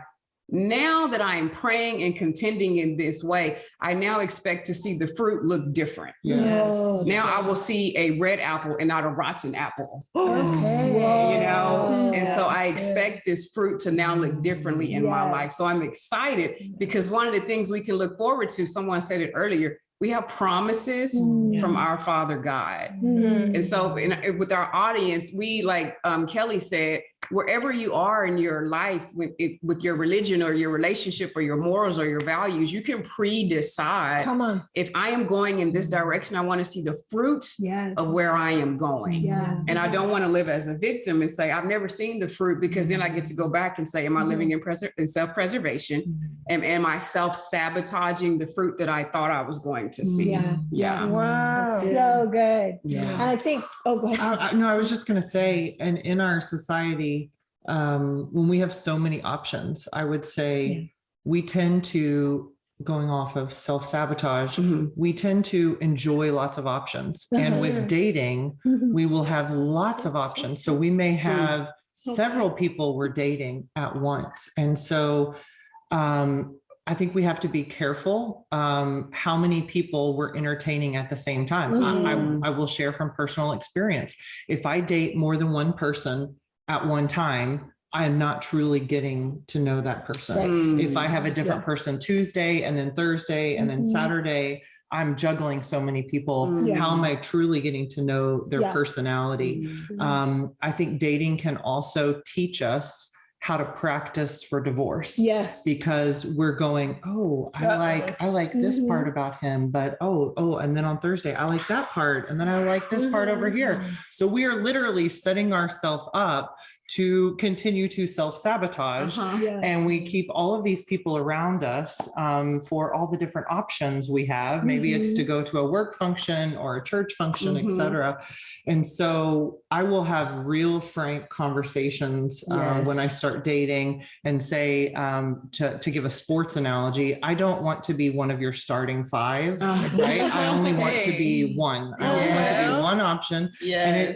now that I am praying and contending in this way, I now expect to see the fruit look different. Now I will see a red apple and not a rotten apple. You know, and so I expect this fruit to now look differently in my life. So I'm excited because one of the things we can look forward to, someone said it earlier, we have promises from our Father God. And so with our audience, we, like Kelly said, wherever you are in your life with your religion or your relationship or your morals or your values, you can pre-decide, if I am going in this direction, I want to see the fruit of where I am going. And I don't want to live as a victim and say, I've never seen the fruit, because then I get to go back and say, am I living in self-preservation? Am I self-sabotaging the fruit that I thought I was going to see? Wow. So good. And I think, go ahead. No, I was just going to say, and in our society, when we have so many options, I would say we tend to going off of self-sabotage, we tend to enjoy lots of options. And with dating, we will have lots of options. So we may have several people we're dating at once. And so I think we have to be careful how many people we're entertaining at the same time. I will share from personal experience. If I date more than one person at one time, I am not truly getting to know that person. If I have a different person Tuesday and then Thursday and then Saturday, I'm juggling so many people. How am I truly getting to know their personality? I think dating can also teach us how to practice for divorce. Yes. Because we're going, oh, I like this part about him, but and then on Thursday, I like that part. And then I like this part over here. So we are literally setting ourselves up to continue to self-sabotage. And we keep all of these people around us for all the different options we have. Maybe it's to go to a work function or a church function, etc. And so I will have real frank conversations when I start dating and say, to give a sports analogy, I don't want to be one of your starting five, right? I only want to be one. I only want to be one option. And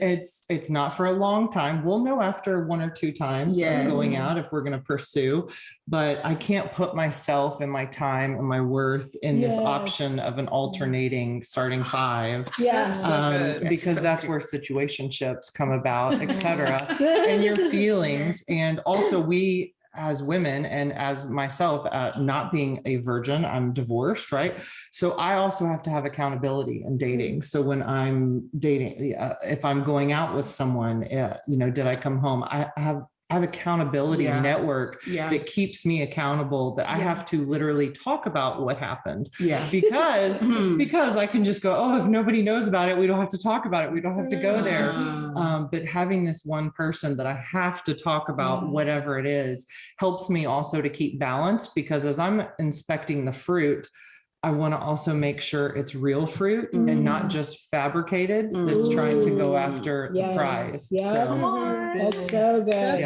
it's not for a long time. We'll know after one or two times of going out if we're going to pursue, but I can't put myself and my time and my worth in this option of an alternating starting five. Because that's where situationships come about, etc. And your feelings. And also we as women and as myself, not being a virgin, I'm divorced, right? So I also have to have accountability in dating. So when I'm dating, if I'm going out with someone, did I come home? I have accountability network that keeps me accountable, that I have to literally talk about what happened. Because I can just go, if nobody knows about it, we don't have to talk about it. We don't have to go there. But having this one person that I have to talk about whatever it is helps me also to keep balance, because as I'm inspecting the fruit, I want to also make sure it's real fruit and not just fabricated that's trying to go after the prize. That's so good.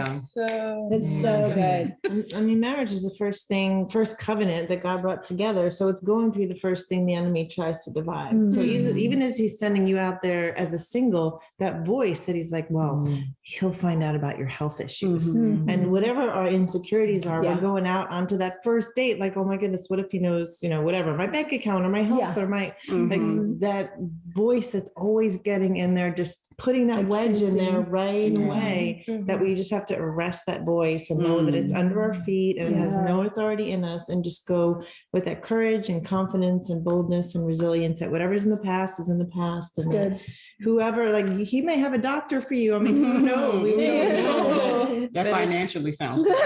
That's so good. I mean, marriage is the first covenant that God brought together. So it's going to be the first thing the enemy tries to divide. So even as he's sending you out there as a single, that voice that he's like, well, he'll find out about your health issues and whatever our insecurities are, we're going out onto that first date. Like, oh my goodness, what if he knows, whatever, my bank account or my health or my, like that voice that's always getting in there, just putting that wedge in there right away, that we just have to arrest that voice and know that it's under our feet and it has no authority in us, and just go with that courage and confidence and boldness and resilience that whatever's in the past is in the past. And whoever, like, he may have a doctor for you. I mean, who knows? We don't know. That financially sounds good.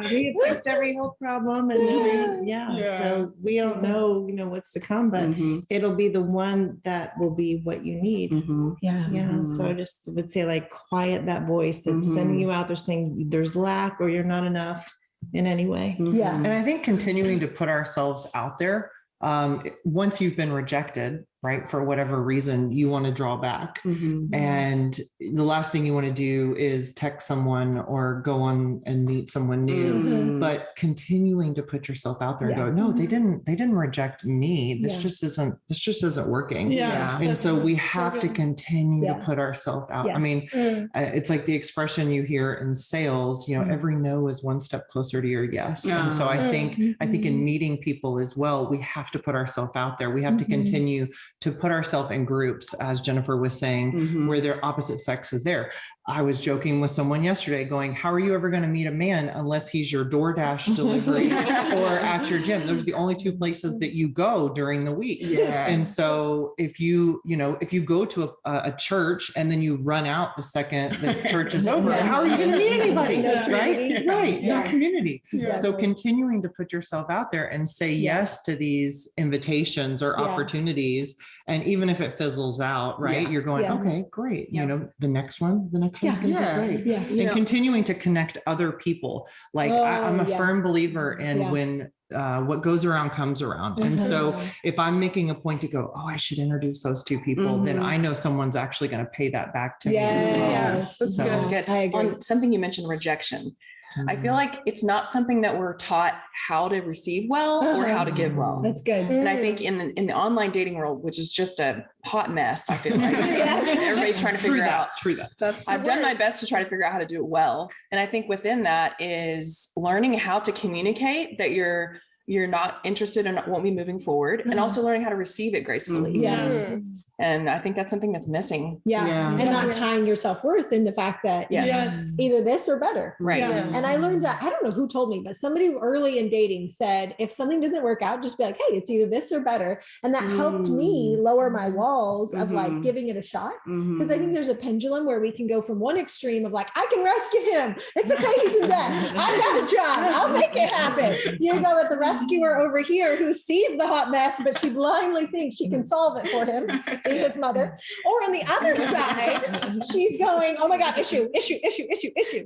He fixed every health problem and so we don't know, what's to come, but it'll be the one that will be what you need. So I just would say, like, quiet that voice that's sending you out there saying there's lack or you're not enough in any way. And I think continuing to put ourselves out there, once you've been rejected, right, for whatever reason, you want to draw back. And the last thing you want to do is text someone or go on and meet someone new, but continuing to put yourself out there and go, no, they didn't reject me. This just isn't working. And so we have to continue to put ourselves out. I mean, it's like the expression you hear in sales, every no is one step closer to your yes. And so I think in meeting people as well, we have to put ourselves out there. We have to continue to put ourselves in groups, as Jennifer was saying, where their opposite sex is there. I was joking with someone yesterday going, how are you ever going to meet a man unless he's your DoorDash delivery or at your gym? Those are the only two places that you go during the week. And so if you go to a church and then you run out the second the church is over, how are you going to meet anybody? Right. No community. So continuing to put yourself out there and say yes to these invitations or opportunities. And even if it fizzles out, right, you're going, okay, great. The next one's going to be great. And continuing to connect other people. Like I'm a firm believer in when what goes around comes around. And so if I'm making a point to go, oh, I should introduce those two people, then I know someone's actually going to pay that back to me as well. Yes, that's So- good. That's good. I agree. On something you mentioned, rejection. I feel like it's not something that we're taught how to receive well or how to give well. That's good. And I think in the online dating world, which is just a hot mess, I feel like everybody's trying to figure out. True that. I've done my best to try to figure out how to do it well. And I think within that is learning how to communicate that you're not interested and won't be moving forward, and also learning how to receive it gracefully. Yeah. And I think that's something that's missing. Yeah. Yeah. And not tying your self-worth in the fact that Yes. it's either this or better. Right. Yeah. And I learned that, I don't know who told me, but somebody early in dating said, if something doesn't work out, just be like, hey, it's either this or better. And that helped me lower my walls of like giving it a shot. Because I think there's a pendulum where we can go from one extreme of like, I can rescue him. It's okay, he's in bed. I've got a job. I'll make it happen. You go with the rescuer over here who sees the hot mess, but she blindly thinks she can solve it for him, being his mother. Or on the other side, she's going, oh my God, issue.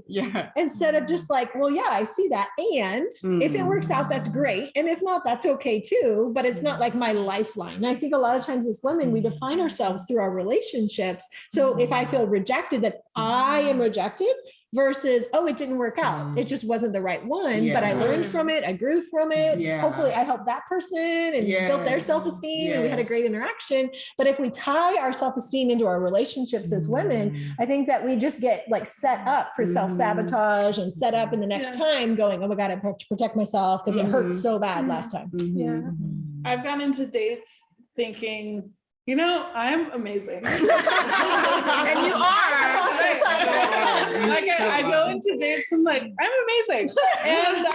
Yeah. Instead of just like, well, yeah, I see that. And if it works out, that's great. And if not, that's okay too. But it's not like my lifeline. And I think a lot of times as women, we define ourselves through our relationships. So if I feel rejected, that I am rejected versus, oh, it didn't work out. It just wasn't the right one, but I learned from it. I grew from it. Yeah. Hopefully I helped that person and built their self-esteem and we had a great interaction. But if we tie our self-esteem into our relationships as women, I think that we just get like set up for self-sabotage and set up in the next time going, oh my God, I have to protect myself because it hurt so bad last time. Yeah. I've gone into dates thinking, you know, I'm amazing. And you are. I go into dates and like, I'm amazing. And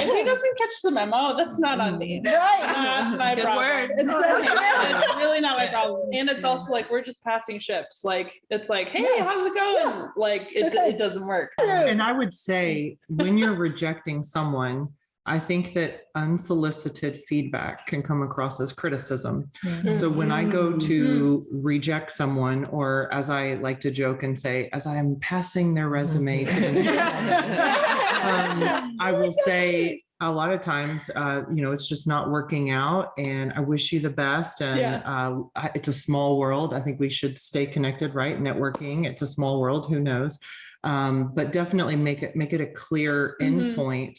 if he doesn't catch the memo, that's not on me. Not my Good problem. word. It's really not my problem. And it's also like, we're just passing ships. Like, it's like, hey, how's it going? Like, it doesn't work. And I would say when you're rejecting someone, I think that unsolicited feedback can come across as criticism. So when I go to reject someone, or as I like to joke and say, as I am passing their resume to the I will say a lot of times, it's just not working out and I wish you the best. And it's a small world. I think we should stay connected, right? Networking, it's a small world, who knows? But definitely make it a clear end point.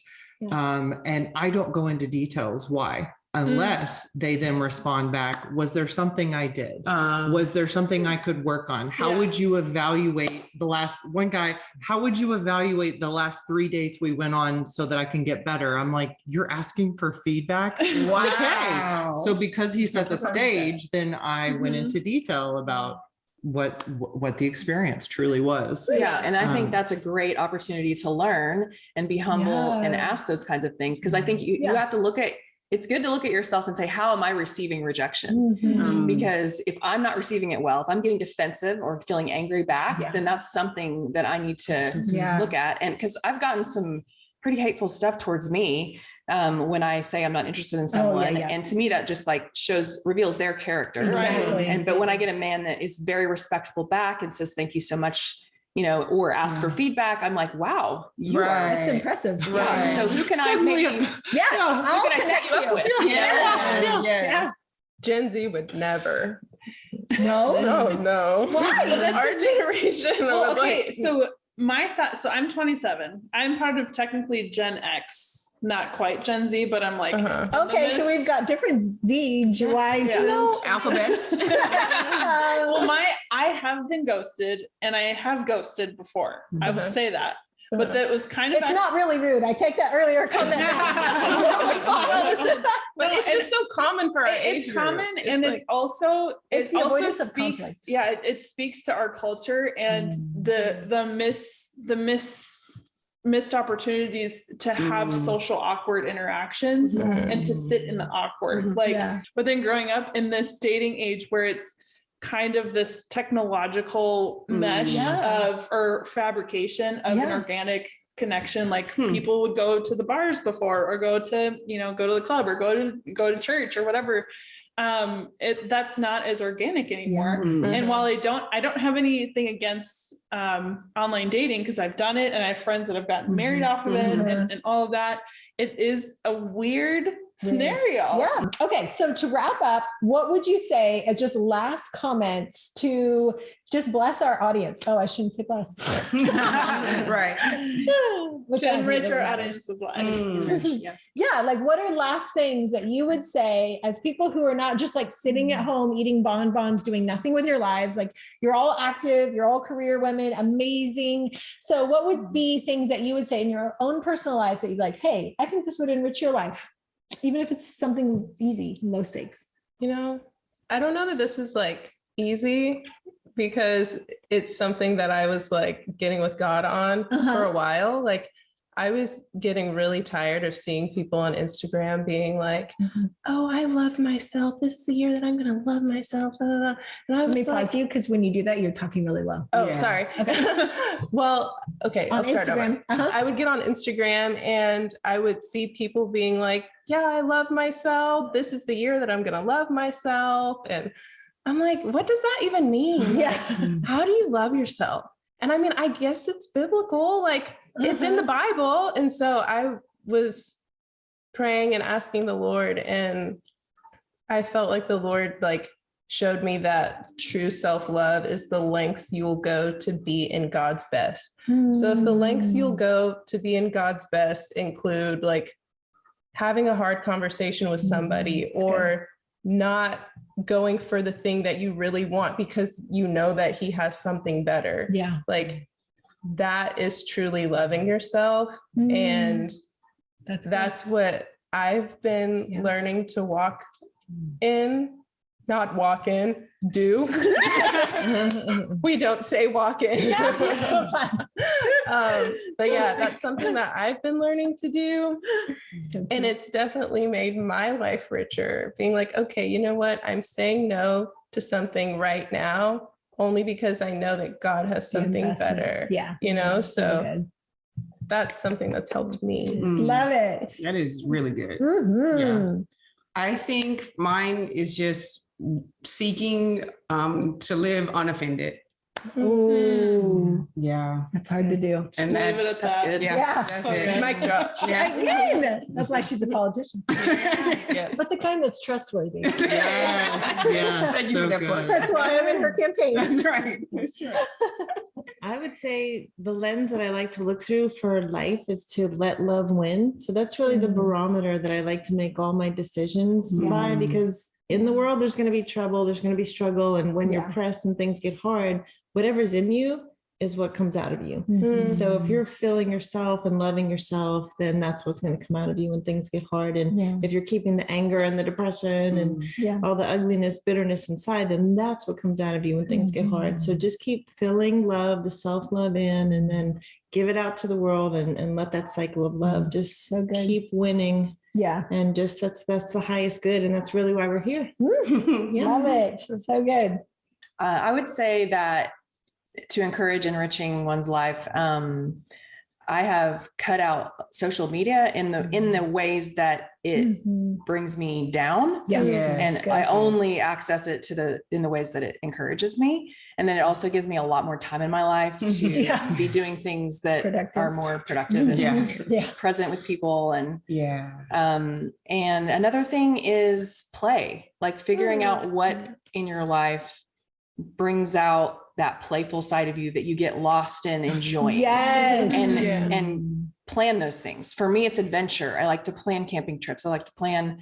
And I don't go into details why, unless they then respond back. Was there something I did? Was there something I could work on? How would you evaluate how would you evaluate the last 3 dates we went on so that I can get better? I'm like, you're asking for feedback? Wow. Okay. So because he set the stage, then I went into detail about what the experience truly was. Yeah. And I think that's a great opportunity to learn and be humble and ask those kinds of things. Cause I think you have to it's good to look at yourself and say, how am I receiving rejection? Because if I'm not receiving it well, if I'm getting defensive or feeling angry back, then that's something that I need to look at. And cause I've gotten some pretty hateful stuff towards me when I say I'm not interested in someone. And to me, that just like reveals their character. Exactly. But when I get a man that is very respectful back and says, thank you so much, or ask for feedback, I'm like, wow, you are. That's impressive. Right. So who can I maybe, who can I set you up with? Yes. Gen Z would never. No. Why? Our generation. Well, okay, so my thought, so I'm 27. I'm part of technically Gen X, not quite Gen Z, but I'm like, okay, so we've got different Z, Alphabets. Well, I have been ghosted and I have ghosted before. I will say that. But that was kind of. It's not really rude. I take that earlier comment. But it's just so common for our age It's common, group. and it's also the avoidance of conflict. Yeah, it speaks to our culture and the missed opportunities to have social awkward interactions and to sit in the awkward. But then growing up in this dating age where it's kind of this technological mesh or fabrication of an organic connection. Like people would go to the bars before, or go to the club, or go to church or whatever. that's not as organic anymore. Mhm. And while I don't have anything against online dating, because I've done it and I have friends that have gotten married off of it and all of that, it is a weird scenario. Yeah. Okay. So to wrap up, what would you say as just last comments to just bless our audience? Oh, I shouldn't say bless. Right. To enrich our audience of life. Yeah. Like, what are last things that you would say as people who are not just like sitting at home eating bonbons, doing nothing with your lives? Like, you're all active, you're all career women, amazing. So what would be things that you would say in your own personal life that you'd be like, hey, I think this would enrich your life, even if it's something easy, low stakes? You know, I don't know that this is like easy, because it's something that I was like getting with God on for a while. Like, I was getting really tired of seeing people on Instagram being like, oh, I love myself. This is the year that I'm going to love myself. Blah, blah, blah. And I was Let me pause you, because when you do that, you're talking really low. Oh, sorry. Well, okay. On I'll start Instagram. over. I would get on Instagram and I would see people being like, yeah, I love myself. This is the year that I'm going to love myself. And I'm like, what does that even mean? Yeah. Like, how do you love yourself? And I mean, I guess it's biblical, like it's in the Bible. And so I was praying and asking the Lord, and I felt like the Lord like showed me that true self-love is the lengths you will go to be in God's best. So if the lengths you'll go to be in God's best include like having a hard conversation with somebody, or not going for the thing that you really want because you know that he has something better. Yeah. Like, that is truly loving yourself. And that's what I've been learning to walk in, not walk in, do. We don't say walk in. Yeah, so fun. But yeah, that's something that I've been learning to do. And it's definitely made my life richer, being like, okay, you know what? I'm saying no to something right now only because I know that God has something better. Yeah. You know, so good. That's something that's helped me. Love it. That is really good. Yeah. I think mine is just seeking to live unoffended. Ooh. Yeah. That's hard to do. And that's good. Yeah. That's it. Mic drop. Again, that's why she's a politician. Yes. But the kind that's trustworthy. Yes. Yeah. Thank you So for that good. part. That's why I'm in her campaign. That's right. That's right. I would say the lens that I like to look through for life is to let love win. So that's really the barometer that I like to make all my decisions by, because in the world, there's going to be trouble, there's going to be struggle. And when you're pressed and things get hard, whatever's in you is what comes out of you. So if you're feeling yourself and loving yourself, then that's what's going to come out of you when things get hard. And if you're keeping the anger and the depression and all the ugliness, bitterness inside, then that's what comes out of you when things get hard. So just keep filling love, the self-love in, and then give it out to the world, and let that cycle of love just keep winning. Yeah. And just that's the highest good. And that's really why we're here. Love it. So good. I would say that to encourage enriching one's life, I have cut out social media in the ways that it brings me down. Yeah. And I only access it in the ways that it encourages me. And then it also gives me a lot more time in my life to be doing things that are more productive and present with people. And and another thing is play, like figuring out what in your life brings out that playful side of you that you get lost in enjoying. And plan those things. For me, it's adventure. I like to plan camping trips. I like to plan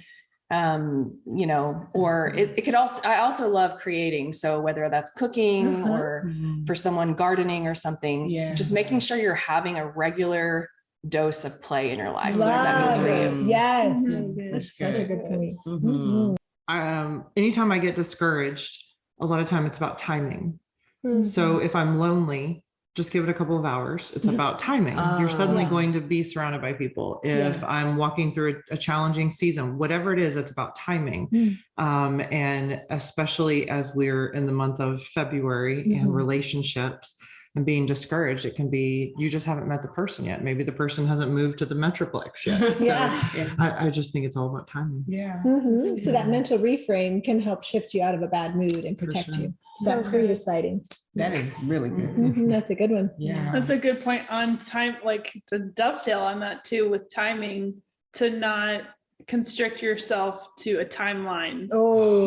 or it could also, I also love creating. So whether that's cooking or for someone gardening or something, just making sure you're having a regular dose of play in your life. That means for you. Yes. That's Such a good point. Anytime I get discouraged, a lot of time it's about timing. So if I'm lonely, just give it a couple of hours. It's about timing. You're suddenly going to be surrounded by people. If I'm walking through a challenging season, whatever it is, it's about timing. And especially as we're in the month of February and relationships, and being discouraged. It can be, you just haven't met the person yet. Maybe the person hasn't moved to the Metroplex yet. So I just think it's all about timing. Yeah. So that mental reframe can help shift you out of a bad mood and protect you. That pre-deciding. That is really good. That's a good one. Yeah. That's a good point on time, like to dovetail on that too, with timing, to not constrict yourself to a timeline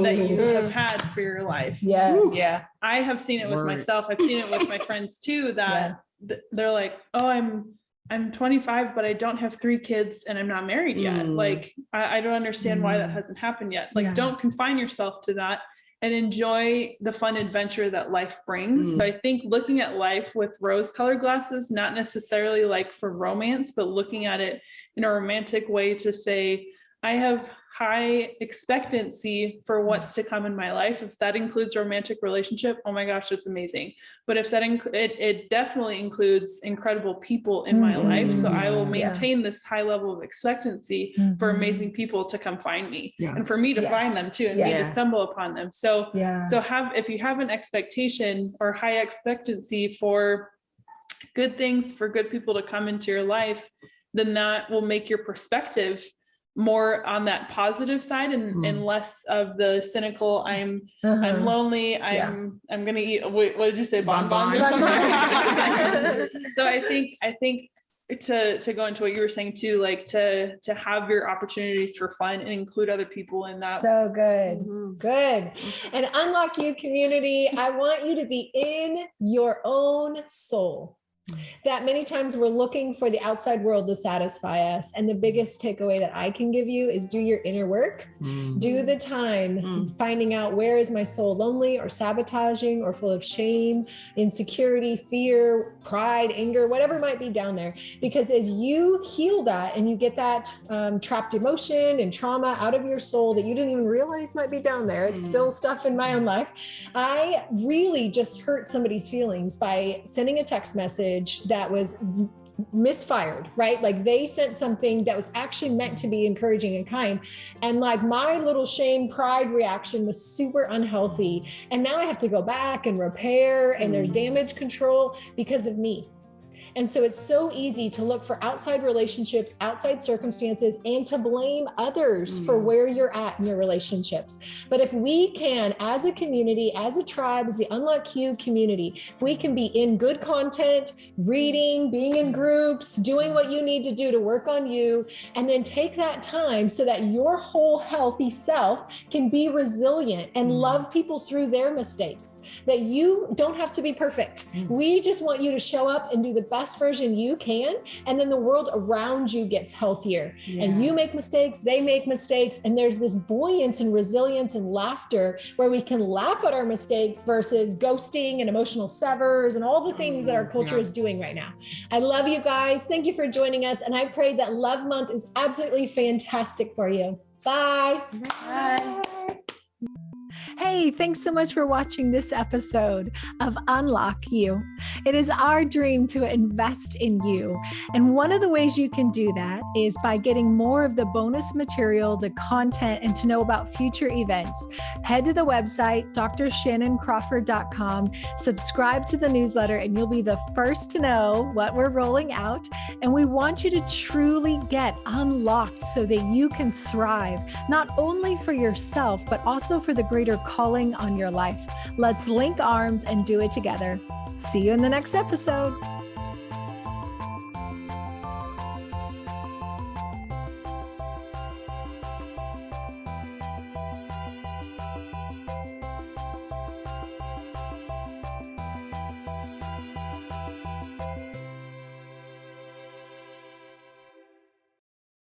that you have had for your life. Yes. I have seen it with myself. I've seen it with my friends too, that they're like, oh, I'm 25, but I don't have 3 kids and I'm not married yet. Like, I don't understand why that hasn't happened yet. Like, don't confine yourself to that, and enjoy the fun adventure that life brings. So I think looking at life with rose-colored glasses, not necessarily like for romance, but looking at it in a romantic way to say, I have high expectancy for what's to come in my life. If that includes a romantic relationship, oh my gosh, that's amazing. But if that it definitely includes incredible people in my life. So I will maintain this high level of expectancy for amazing people to come find me and for me to find them too, and me to stumble upon them. So if you have an expectation or high expectancy for good things, for good people to come into your life, then that will make your perspective more on that positive side and less of the cynical, I'm lonely, I'm gonna eat, what did you say, bonbons or something? So I think to go into what you were saying too, like to have your opportunities for fun and include other people in that. So good. Good. And Unlock You community, I want you to be in your own soul. That many times we're looking for the outside world to satisfy us. And the biggest takeaway that I can give you is do your inner work. Do the time finding out, where is my soul lonely or sabotaging or full of shame, insecurity, fear, pride, anger, whatever might be down there. Because as you heal that and you get that trapped emotion and trauma out of your soul that you didn't even realize might be down there, it's still stuff in my own life. I really just hurt somebody's feelings by sending a text message that was misfired, right? Like they sent something that was actually meant to be encouraging and kind. And like my little shame, pride reaction was super unhealthy. And now I have to go back and repair, and there's damage control because of me. And so it's so easy to look for outside relationships, outside circumstances, and to blame others for where you're at in your relationships. But if we can, as a community, as a tribe, as the Unlock You community, if we can be in good content, reading, being in groups, doing what you need to do to work on you, and then take that time so that your whole healthy self can be resilient and love people through their mistakes, that you don't have to be perfect. We just want you to show up and do the best version you can, and then the world around you gets healthier. And you make mistakes, they make mistakes, and there's this buoyance and resilience and laughter where we can laugh at our mistakes versus ghosting and emotional severs and all the things that our culture is doing right now. I love you guys. Thank you for joining us, and I pray that Love Month is absolutely fantastic for you. Bye. Bye. Hey, thanks so much for watching this episode of Unlock You. It is our dream to invest in you. And one of the ways you can do that is by getting more of the bonus material, the content, and to know about future events. Head to the website, drshannoncrawford.com, subscribe to the newsletter, and you'll be the first to know what we're rolling out. And we want you to truly get unlocked so that you can thrive, not only for yourself, but also for the greater calling on your life. Let's link arms and do it together. See you in the next episode.